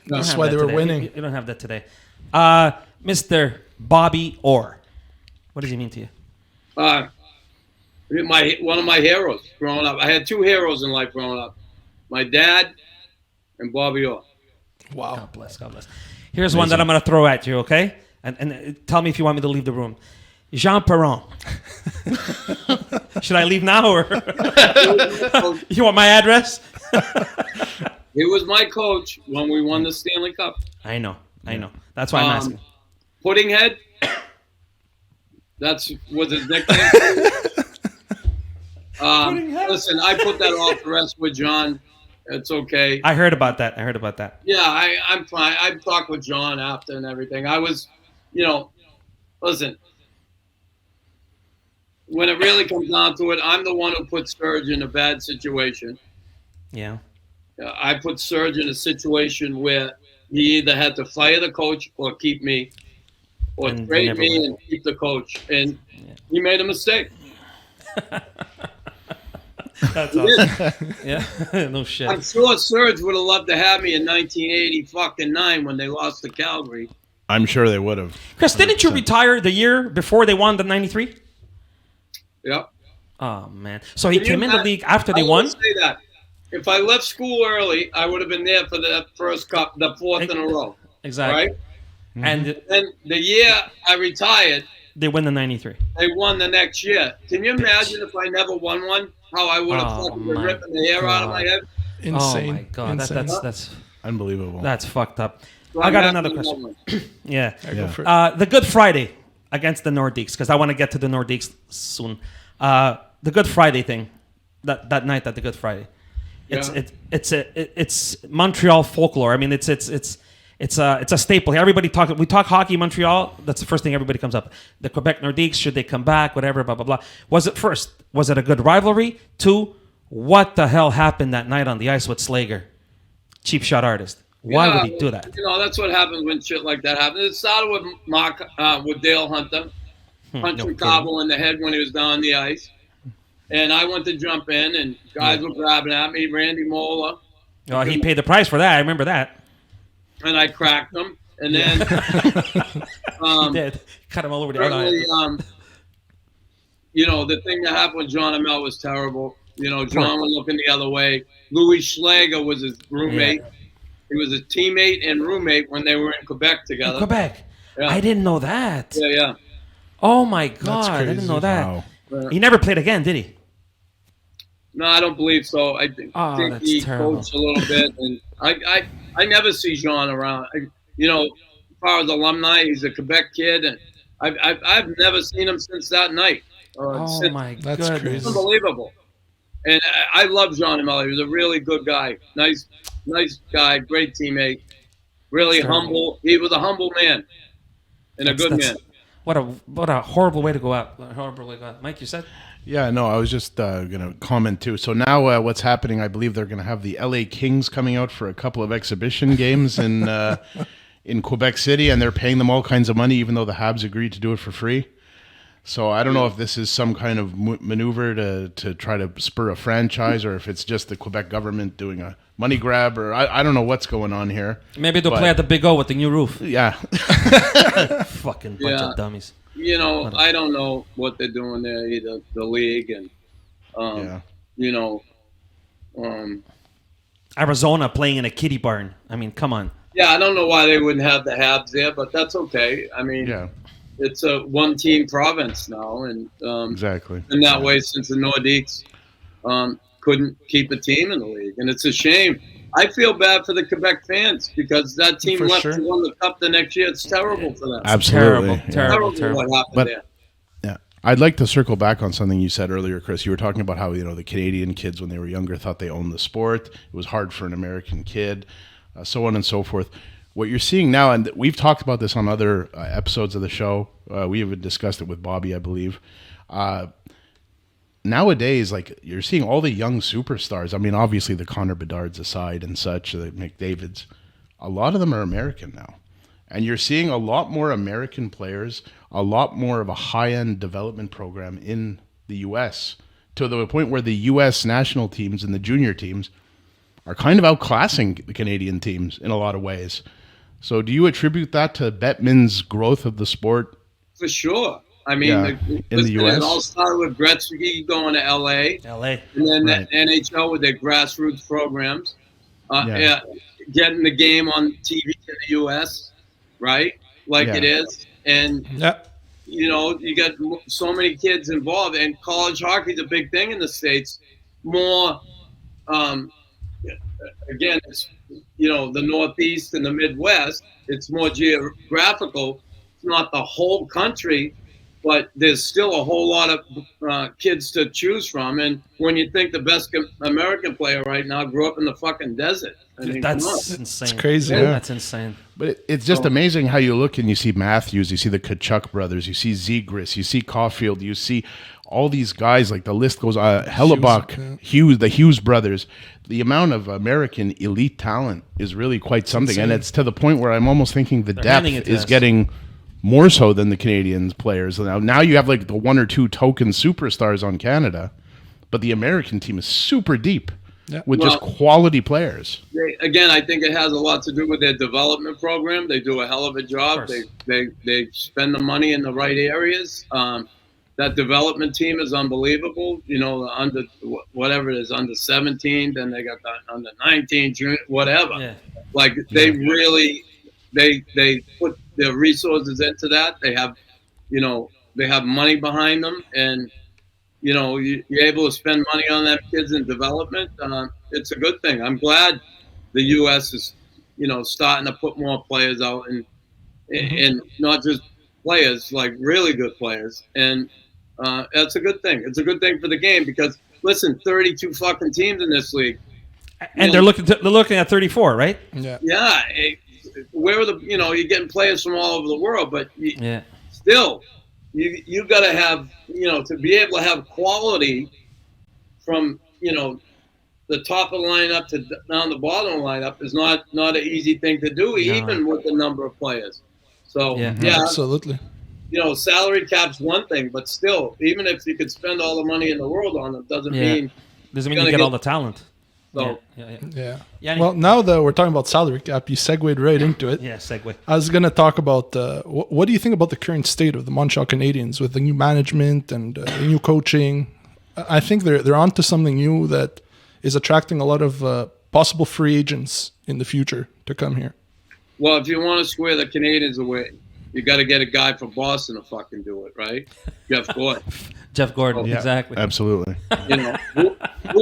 That's why they were winning. You don't have that today. Mr. Bobby Orr. What does he mean to you? One of my heroes growing up. I had 2 heroes in life growing up. My dad and Bobby Orr. Wow. God bless. Here's one that I'm going to throw at you, okay? And tell me if you want me to leave the room. Jean Perron. Should I leave now or you want my address? He was my coach when we won the Stanley Cup. I know. That's why I'm asking. Puddinghead. That's was his nickname. Listen, I put that off the rest with John. It's okay. I heard about that. Yeah, I'm fine. I talked with John after and everything. I was, listen, when it really comes down to it, I'm the one who put Serge in a bad situation. Yeah. I put Serge in a situation where he either had to fire the coach or keep me, or trade me and keep the coach. And he made a mistake. That's awesome. Yeah, no shit. I'm sure Serge would have loved to have me in 1989 when they lost to Calgary. I'm sure they would have. Chris, didn't you retire the year before they won the 93? Yep. Oh, man. So he came in the league after they won? I say that. If I left school early, I would have been there for the first cup, the 4th in a row. Exactly. Right? Mm-hmm. And then the year I retired, they win the 93. They won the next year. Can you imagine if I never won one? How I would have fucking been ripping the hair out of my head? Insane. Oh, my God. That's unbelievable. That's fucked up. So I got another question. Yeah. Yeah. The Good Friday against the Nordiques, because I want to get to the Nordiques soon. The Good Friday thing, that night at the Good Friday. It's Montreal folklore. I mean, it's a staple. We talk hockey, Montreal. That's the first thing everybody comes up. The Quebec Nordiques, should they come back? Whatever, blah blah blah. Was it a good rivalry? 2, what the hell happened that night on the ice with Slager, cheap shot artist? Why would he do that? That's what happens when shit like that happens. It started with Dale Hunter, punching Cabo in the head when he was down the ice. And I went to jump in, and guys were grabbing at me. Randy Mola. Oh, he paid the price for that. I remember that. And I cracked him. And then He did. Cut him all over the certainly, eye. the thing that happened with John Amell was terrible. John was looking the other way. Louis Schlager was his roommate. Yeah. He was his teammate and roommate when they were in Quebec together. Quebec. Yeah. I didn't know that. Yeah. Oh my God, I didn't know that. Wow. He never played again, did he? No, I don't believe so. I think that's he terrible. coached a little bit, and I never see Jean around. As far as alumni, he's a Quebec kid, and I've never seen him since that night. Oh my That's goodness. crazy. Unbelievable. And I love Jean Amell. He was a really good guy. Nice guy, great teammate. Really That's terrible. humble. He was a humble man and a good man. What a horrible way to go out. Horrible way to go out. Mike, you said? Yeah, no, I was just going to comment too. So now what's happening, I believe they're going to have the LA Kings coming out for a couple of exhibition games in Quebec City, and they're paying them all kinds of money, even though the Habs agreed to do it for free. So I don't know if this is some kind of maneuver to try to spur a franchise, or if it's just the Quebec government doing a money grab, or I don't know what's going on here. Maybe they'll play at the Big O with the new roof. Yeah. Fucking bunch of dummies. I don't know what they're doing there either, the league, and Arizona playing in a kiddie barn. I mean, come on. Yeah, I don't know why they wouldn't have the Habs there, but that's okay. I mean, it's a one-team province now, and exactly. in that way, since the Nordiques couldn't keep a team in the league, and it's a shame. I feel bad for the Quebec fans because that team For left sure. to win the cup the next year. It's terrible for them. Absolutely. Terrible. What happened But- there. Yeah. I'd like to circle back on something you said earlier, Chris. You were talking about how, the Canadian kids, when they were younger, thought they owned the sport. It was hard for an American kid, so on and so forth. What you're seeing now, and we've talked about this on other episodes of the show. We even discussed it with Bobby, I believe. Nowadays, like, you're seeing all the young superstars. I mean, obviously the Connor Bedards aside and such, the McDavids, a lot of them are American now. And you're seeing a lot more American players, a lot more of a high-end development program in the U.S., to the point where the U.S. national teams and the junior teams are kind of outclassing the Canadian teams in a lot of ways. So do you attribute that to Bettman's growth of the sport? For sure. I mean, Yeah, in the US? It all started with Gretzky going to L.A. LA. and then Right. the NHL with their grassroots programs, Yeah. getting the game on TV in the U.S., right? Like Yeah. it is. And, Yeah. you got so many kids involved. And college hockey is a big thing in the States. More, again, it's, the Northeast and the Midwest. It's more geographical. It's not the whole country, but there's still a whole lot of kids to choose from. And when you think the best American player right now grew up in the fucking desert, I mean, come on. That's insane. It's crazy. Yeah. That's insane. But it's just amazing how you look and you see Matthews, you see the Kachuk brothers, you see Zegras, you see Caulfield, you see all these guys, like the list goes on, Hellebuck, Hughes, the Hughes brothers. The amount of American elite talent is really quite something. And it's to the point where I'm almost thinking the handing it depth to is us. getting more so than the Canadians players. Now you have like the one or two token superstars on Canada, but the American team is super deep with just quality players. Again, I think it has a lot to do with their development program. They do a hell of a job. They spend the money in the right areas. That development team is unbelievable. Under whatever it is, under 17, then they got the under 19, junior, whatever. Yeah. Like they really, they put their resources into that. They have, they have money behind them, and you're able to spend money on that kids in development. It's a good thing. I'm glad the U.S. is, starting to put more players out, and not just players, like really good players. And that's a good thing. It's a good thing for the game because, listen, 32 fucking teams in this league. And they're looking at 34, right? Yeah. Yeah. Where are the, you're getting players from all over the world, but still, you got to have, to be able to have quality from, the top of the lineup to down the bottom of the lineup is not an easy thing to do, even with the number of players. So, Absolutely. Salary cap's one thing, but still, even if you could spend all the money in the world on them, doesn't mean you get all the talent. So Yeah. Yianni? Well, now that we're talking about salary cap, you segued right into it. Yeah, segue. I was going to talk about what do you think about the current state of the Montreal Canadiens with the new management and the new coaching? I think they're onto something new that is attracting a lot of possible free agents in the future to come here. well, if you want to square the Canadians away, you got to get a guy from Boston to fucking do it, right? Jeff Gordon. Jeff Gordon, Yeah, exactly. Absolutely. You know, who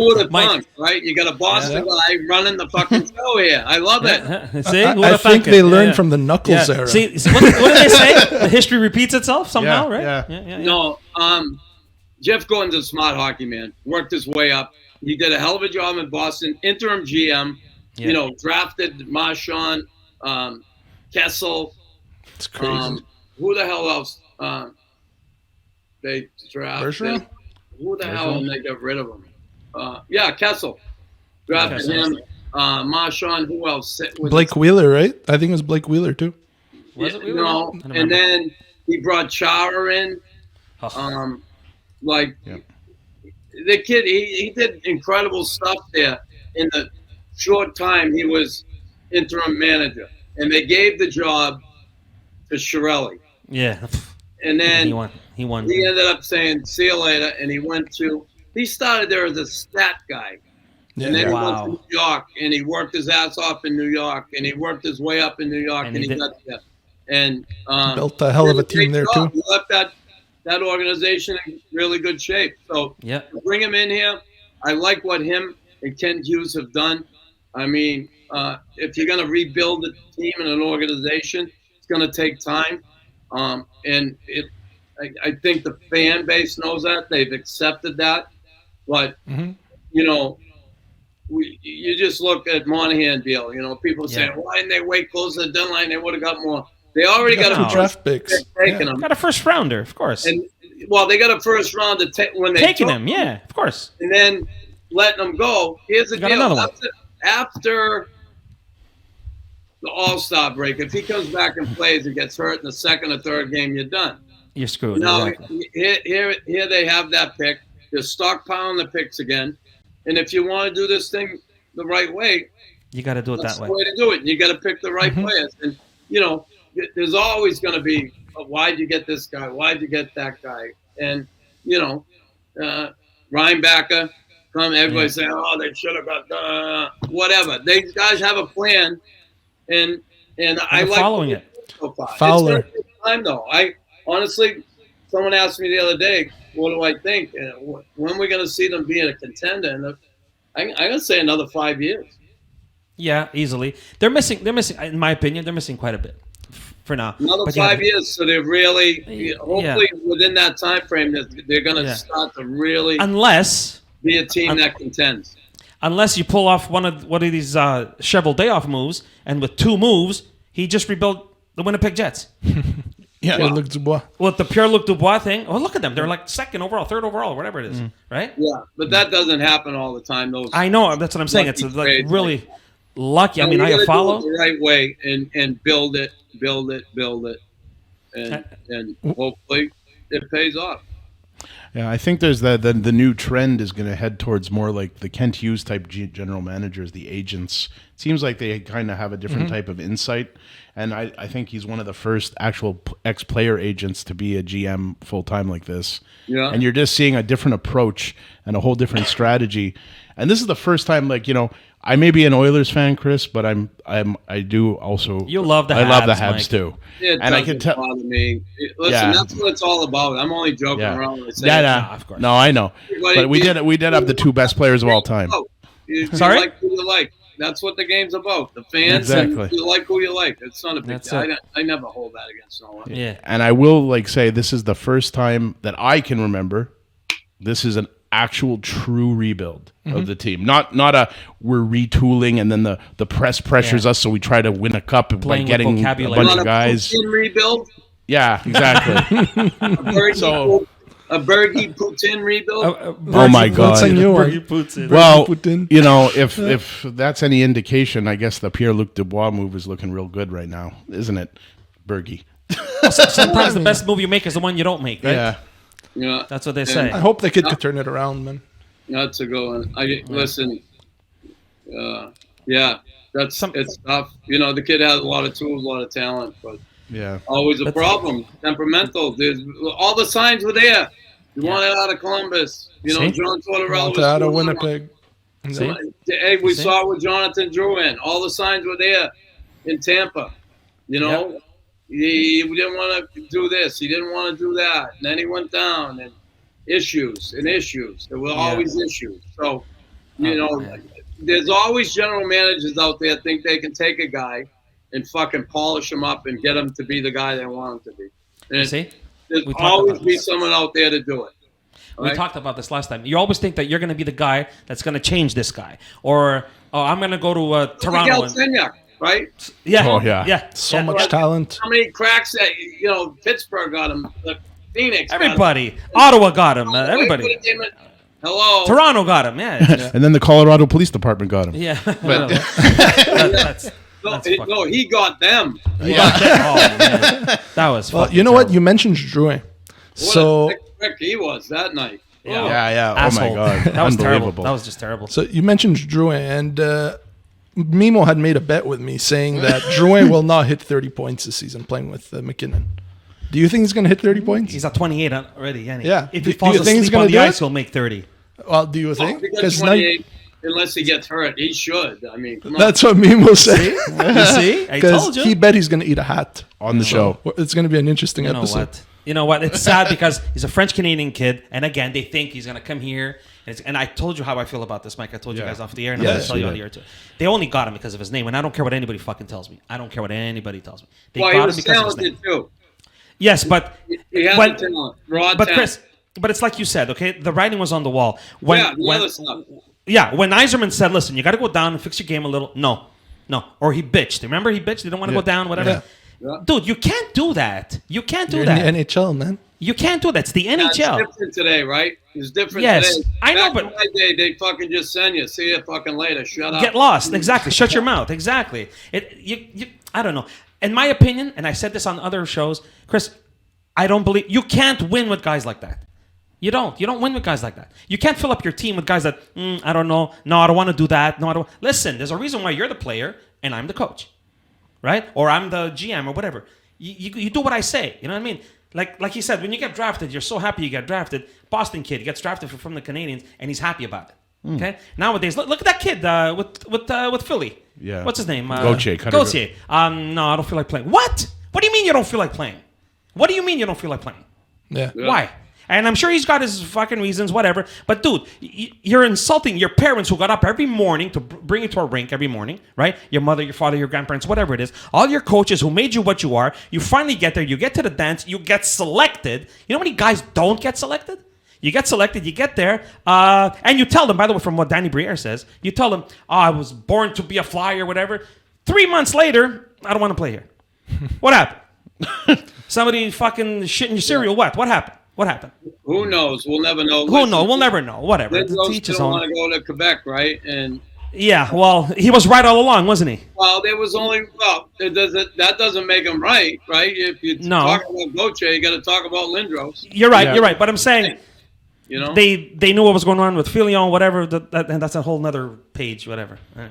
would have Mike. thunk, right? You got a Boston guy running the fucking show here. I love it. See, I Who would've think thunk it? they learned from the Knuckles era. See, what did they say? The history repeats itself somehow, Yeah, right? yeah. No, Jeff Gordon's a smart hockey man. Worked his way up. He did a hell of a job in Boston. Interim GM. Yeah. You know, drafted Marchand, Kessel. It's crazy. Who the hell else? They drafted. Bergeron? Who the hell? And they got rid of him. Yeah, Kessel. Drafted Kessel. him. Marchand. Who else? Was Blake Wheeler, right? I think it was Blake Wheeler too. Was it? No, I don't and remember. then he brought Chara in. Oh. Like Yep. the kid, he did incredible stuff there in the short time he was interim manager, and they gave the job to Chiarelli, Yeah. and then He won. He won. he ended up saying "see you later," and he went to. He started there as a stat guy, and then Wow. he went to New York, and he worked his ass off in New York, and he worked his way up in New York, And and he he did- got there, and Built a hell of a team there too. He left that organization in really good shape. So Yeah. bring him in here. I like what him and Ken Hughes have done. I mean, if you're going to rebuild a team and an organization, it's going to take time. And I think the fan base knows that. They've accepted that. But, you know, you just look at Monahan deal. You know, people saying, why didn't they wait close to the deadline? They would have got more. They already got No. a Draft picks. taking them. Got a first rounder, of course. And, well, they got a first round to take when they Taking took him, yeah, of course. and then letting them go. Here's the You got deal: another one. after the All-Star break, if he comes back and plays and gets hurt in the second or third game, you're done. You're screwed. Now Exactly. here they have that pick. They're stockpiling the picks again, and if you want to do this thing the right way, You got to do it that's that the way. way to do it. You got to pick the right players, and you know there's always going to be why'd you get this guy? Why'd you get that guy? And you know, Ryan Backer, everybody say, oh, they should have got whatever. These guys have a plan, and I like following it. So far. Fowler. It's gonna take time though. I honestly, someone asked me the other day, what do I think? And when are we going to see them being a contender? And I'm going to say another 5 years. Yeah, easily. They're missing. In my opinion, they're missing quite a bit for now. Another But 5 years, so they're really, hopefully within that time frame, they're going to start to really Unless be a team that contends. you pull off one of these shovel day off moves, and with 2 moves, he just rebuilt the Winnipeg Jets. Yeah. Pierre-Luc Dubois. Well, the Pierre-Luc Dubois thing. Oh, look at them. They're like second overall, third overall, whatever it is, right? Yeah, but that doesn't happen all the time. Those I know. That's what I'm saying. It's lucky like trades really lucky. I you mean, I gotta follow. do it the right way and build it, and hopefully it pays off. Yeah, I think there's the new trend is going to head towards more like the Kent Hughes type general managers, the agents. It seems like they kind of have a different type of insight, and I think he's one of the first actual ex-player agents to be a GM full-time like this. Yeah. And you're just seeing a different approach and a whole different strategy. And this is the first time, like, you know, I may be an Oilers fan, Chris, but I do also. You love the I love the Habs, Habs Mike. too. It And I doesn't can tell. bother me. Listen, Yeah. that's what it's all about. I'm only joking Yeah. around when I say Yeah, of course. no, I know. Everybody- But we did have the 2 best players of all time. You Sorry? like who you like. That's what the game's about. The fans, Exactly. and you like who you like. It's not a big That's deal. it. I never hold that against no one. Yeah. And I will like say this is the first time that I can remember this is an actual true rebuild of the team. Not a we're retooling and then the press pressures us so we try to win a cup by Playing with getting a vocabulary. bunch Not of a guys. Putin rebuild, Yeah, exactly. a Bergie Putin rebuild. Oh my God. That's a new one. Well, Putin. you know, if that's any indication, I guess the Pierre-Luc Dubois move is looking real good right now, isn't it, Bergie? Sometimes the best move you make is the one you don't make, right? Yeah. Yeah, That's what they say. I hope the kid could turn it around, man. that's a good one. Listen. Yeah, it's tough. You know, the kid has a lot of tools, a lot of talent, but Yeah. always a problem. Temperamental. There's all the signs were there. You want it out of Columbus. You know, See? John Tortorella was Out of still on. Winnipeg. See? Hey, we See? saw it with Jonathan Drouin. All the signs were there in Tampa. You know, he didn't want to do this. He didn't want to do that. And then he went down and issues. There were always issues. So, you know, there's always general managers out there think they can take a guy and fucking polish him up and get him to be the guy they want him to be. And See? there's We talked always about be this. someone out there to do it. We talked about this last time. You always think that you're going to be the guy that's going to change this guy. Or, oh, I'm going to go to Toronto. Miguel Signac, right? Yeah. Oh, yeah. Yeah. So much talent. How many cracks that, you know, Pittsburgh got him, Phoenix got him. Everybody. Ottawa got him. Everybody. Hello. Toronto got him. Yeah. And then the Colorado Police Department got him. Yeah. That's No, he got them. oh, man. That was Well, fucking you know what? terrible. You mentioned Drouin. So What a sick prick he was that night. Yeah. Yeah. Asshole. Oh, my God. That was terrible. Unbelievable. That was just terrible. So you mentioned Drouin, and Mimmo had made a bet with me saying that Drouin will not hit 30 points this season playing with McKinnon. Do you think he's going to hit 30 points? He's at 28 already, Yianni. Yeah. If Do he falls you think he's asleep gonna on the do ice, it? he'll make 30. Well, do you Oh, think? if he gets Because 28, unless he gets hurt, he should. I mean, come on. that's what Mimmo said. You see? I told Because you. he bet he's going to eat a hat. On the show. It's going to be an interesting You know episode. what? You know what? It's sad because he's a French-Canadian kid, and again, they think he's going to come here. And I told you how I feel about this, Mike. I told you Yeah. guys off the air, and Yeah, I'm going to tell you yeah. on the air, too. They only got him because of his name, and I don't care what anybody fucking tells me. I don't care what anybody tells me. They Well, he got him was because of his name. talented too. Yes, but... He had when- the talent, raw But talent. Chris, but it's like you said, okay? The writing was on the wall. When, Yeah, the when, other stuff. Yeah, when Yzerman said, listen, you got to go down and fix your game a little. No. Or he bitched. Remember he bitched? He didn't want to go down, whatever. Yeah. Yeah. Dude, you can't do that. You can't do You're that. in the NHL, man. You can't do that. It's the Yeah, it's NHL. different today, right? It's different Yes, today. I know, Back but- in my day, they fucking just send you. See you fucking later. Shut up. Get lost. Exactly. Shut your mouth. Exactly. I don't know. In my opinion, and I said this on other shows, Chris, I don't believe you can't win with guys like that. You don't. You don't win with guys like that. You can't fill up your team with guys that, I don't know. No, I don't want to do that. No, I don't. Listen, there's a reason why you're the player and I'm the coach, right? Or I'm the GM or whatever. You do what I say. You know what I mean? Like he said, when you get drafted, you're so happy you get drafted. Boston kid, he gets drafted from the Canadiens, and he's happy about it. Okay. Nowadays, look at that kid with Philly. Yeah. What's his name? Gauthier. Gauthier. No, I don't feel like playing. What? What do you mean you don't feel like playing? What do you mean you don't feel like playing? Yeah. Why? And I'm sure he's got his fucking reasons, whatever. But dude, you're insulting your parents who got up every morning to bring you to a rink every morning, right? Your mother, your father, your grandparents, whatever it is. All your coaches who made you what you are. You finally get there. You get to the dance. You get selected. You know how many guys don't get selected? You get selected. You get there. And you tell them, by the way, from what Danny Briere says, you tell them, I was born to be a Flyer, whatever. 3 months later, I don't want to play here. What happened? Somebody fucking shit in your cereal. What? What happened? What happened? Who knows? We'll never know. Who knows? We'll never know. Whatever. Lindros Each his didn't own. want to go to Quebec, right? And Yeah, well, he was right all along, wasn't he? well, there was only that doesn't make him right? If you No. talk about Gauthier, you got to talk about Lindros. You're right. Yeah. You're right. But I'm saying You know, they knew what was going on with Filion, whatever. And that's a whole nother page, whatever. Yeah.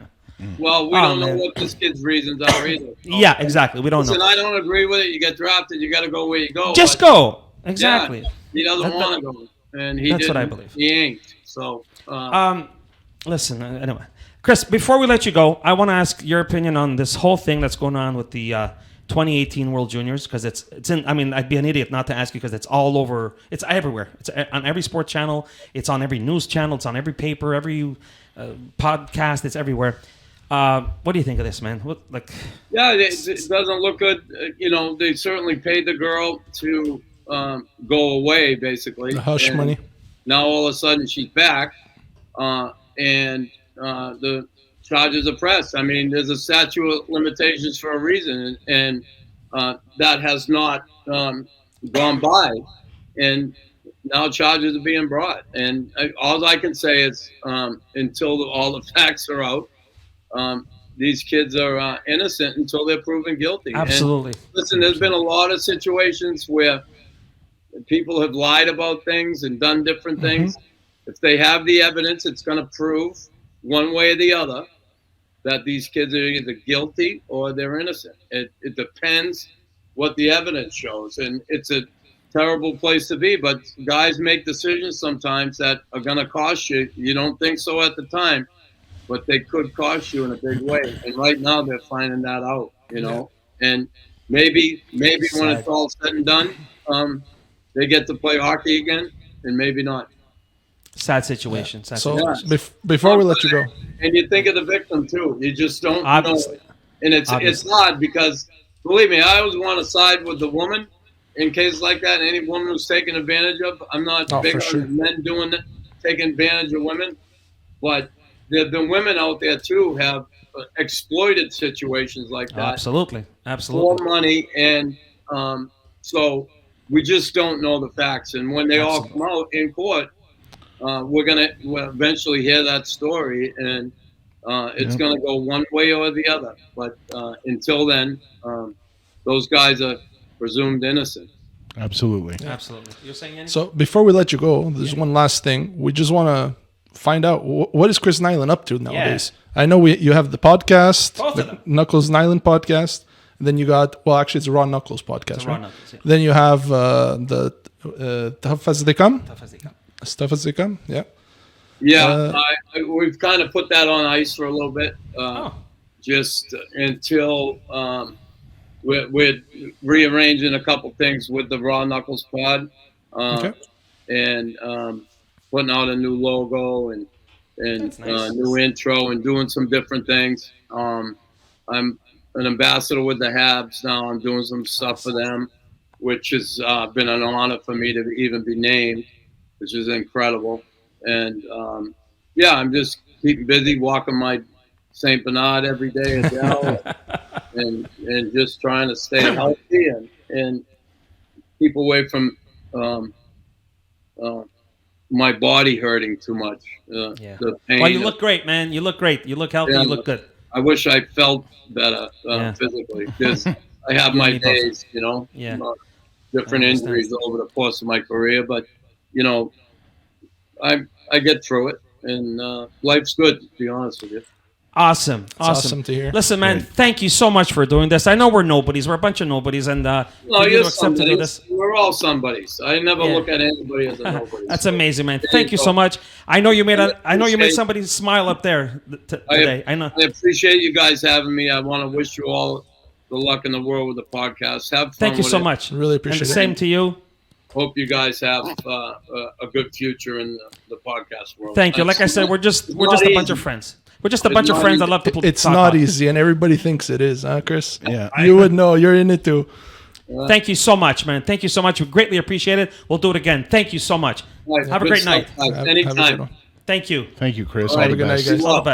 well, we Oh, don't know man. what this kid's reasons are either. Yeah, exactly. We don't Listen, know. I don't agree with it. You get drafted, you got to go where you go. Just but, go. Exactly. Yeah, he doesn't That- want to go, and he that's what I didn't. believe. He ain't. So, Listen, anyway. Chris, before we let you go, I want to ask your opinion on this whole thing that's going on with the 2018 World Juniors, because it's in. I mean, I'd be an idiot not to ask you because it's all over. It's everywhere. It's on every sports channel. It's on every news channel. It's on every paper, every podcast. It's everywhere. What do you think of this, man? yeah, it doesn't look good. You know, they certainly paid the girl to go away, basically. The hush And money. Now all of a sudden she's back, and the charges are pressed. I mean, there's a statute of limitations for a reason, and that has not gone by, and now charges are being brought. And all I can say is, until all the facts are out, these kids are innocent until they're proven guilty. Absolutely. And listen, there's been a lot of situations where people have lied about things and done different things. If they have the evidence, it's going to prove one way or the other that these kids are either guilty or they're innocent. It depends what the evidence shows, and it's a terrible place to be. But guys make decisions sometimes that are going to cost you. You don't think so at the time, but they could cost you in a big way. And right now they're finding that out, you know. And maybe when it's all said and done, they get to play hockey again, and maybe not. Sad situation. Sad So situation. before we let you go, And you think of the victim too. You just don't Obviously. know. And it's odd because, believe me, I always want to side with the woman in cases like that. Any woman who's taken advantage of. I'm not big for on sure. men doing that, taking advantage of women, but there have been women out there too who have exploited situations like that Absolutely. for Absolutely. money, and so we just don't know the facts. And when they all Absolutely. come out in court, we'll eventually hear that story, and it's gonna go one way or the other. But until then, those guys are presumed innocent. Absolutely. Absolutely. You're saying anything? so before we let you go, there's one last thing. We just want to find out what is Chris Nilan up to nowadays. I know you have the podcast, Both of the them. Knuckles Nilan podcast. And then you got actually it's a Raw Knuckles podcast. It's a Raw right? Knuckles, yeah. Then you have the Tough as They Come. Tough as they come. Stuff as They Come. Yeah. Yeah, we've kind of put that on ice for a little bit, just until we're rearranging a couple things with the Raw Knuckles pod, Okay. and putting out a new logo and That's nice. new intro and doing some different things. I'm an ambassador with the Habs now. I'm doing some stuff for them, which has been an honor for me to even be named, which is incredible. And I'm just keeping busy, walking my St. Bernard every day at Dell, and just trying to stay healthy and keep away from my body hurting too much. The pain. Well, you look great, man. You look great. You look healthy. Yeah. You look good. I wish I felt better Yeah. physically, because I have my me both. days, you know, Yeah. different I understand. injuries over the course of my career, but you know, I get through it, and life's good, to be honest with you. Awesome. awesome to hear. Listen, man, thank you so much for doing this. I know we're nobodies. We're a bunch of nobodies, and No, for you you're to accept to do this. somebody. We're all somebodies. I never Yeah. look at anybody as a nobody. That's amazing, man. There Thank you you go. so much. I know you made Appreciate- somebody smile up there today. I know. I appreciate you guys having me. I want to wish you all the luck in the world with the podcast. Have fun. Thank you with so it. much. Really And appreciate the it. same to you. Hope you guys have a good future in the podcast world. Thank you. Like I said, we're just a bunch easy. of friends. We're just a bunch of not friends that easy. love to It's talk not hockey. easy, and everybody thinks it is, huh, Chris? Yeah. You would know. You're in it too. Thank you so much, man. Thank you so much. We greatly appreciate it. We'll do it again. Thank you so much. Right, Have a good great stuff, night. guys. Have a good Anytime. one. Thank you. Thank you, Chris. All All right. the Have a good night, best. guys. All the best.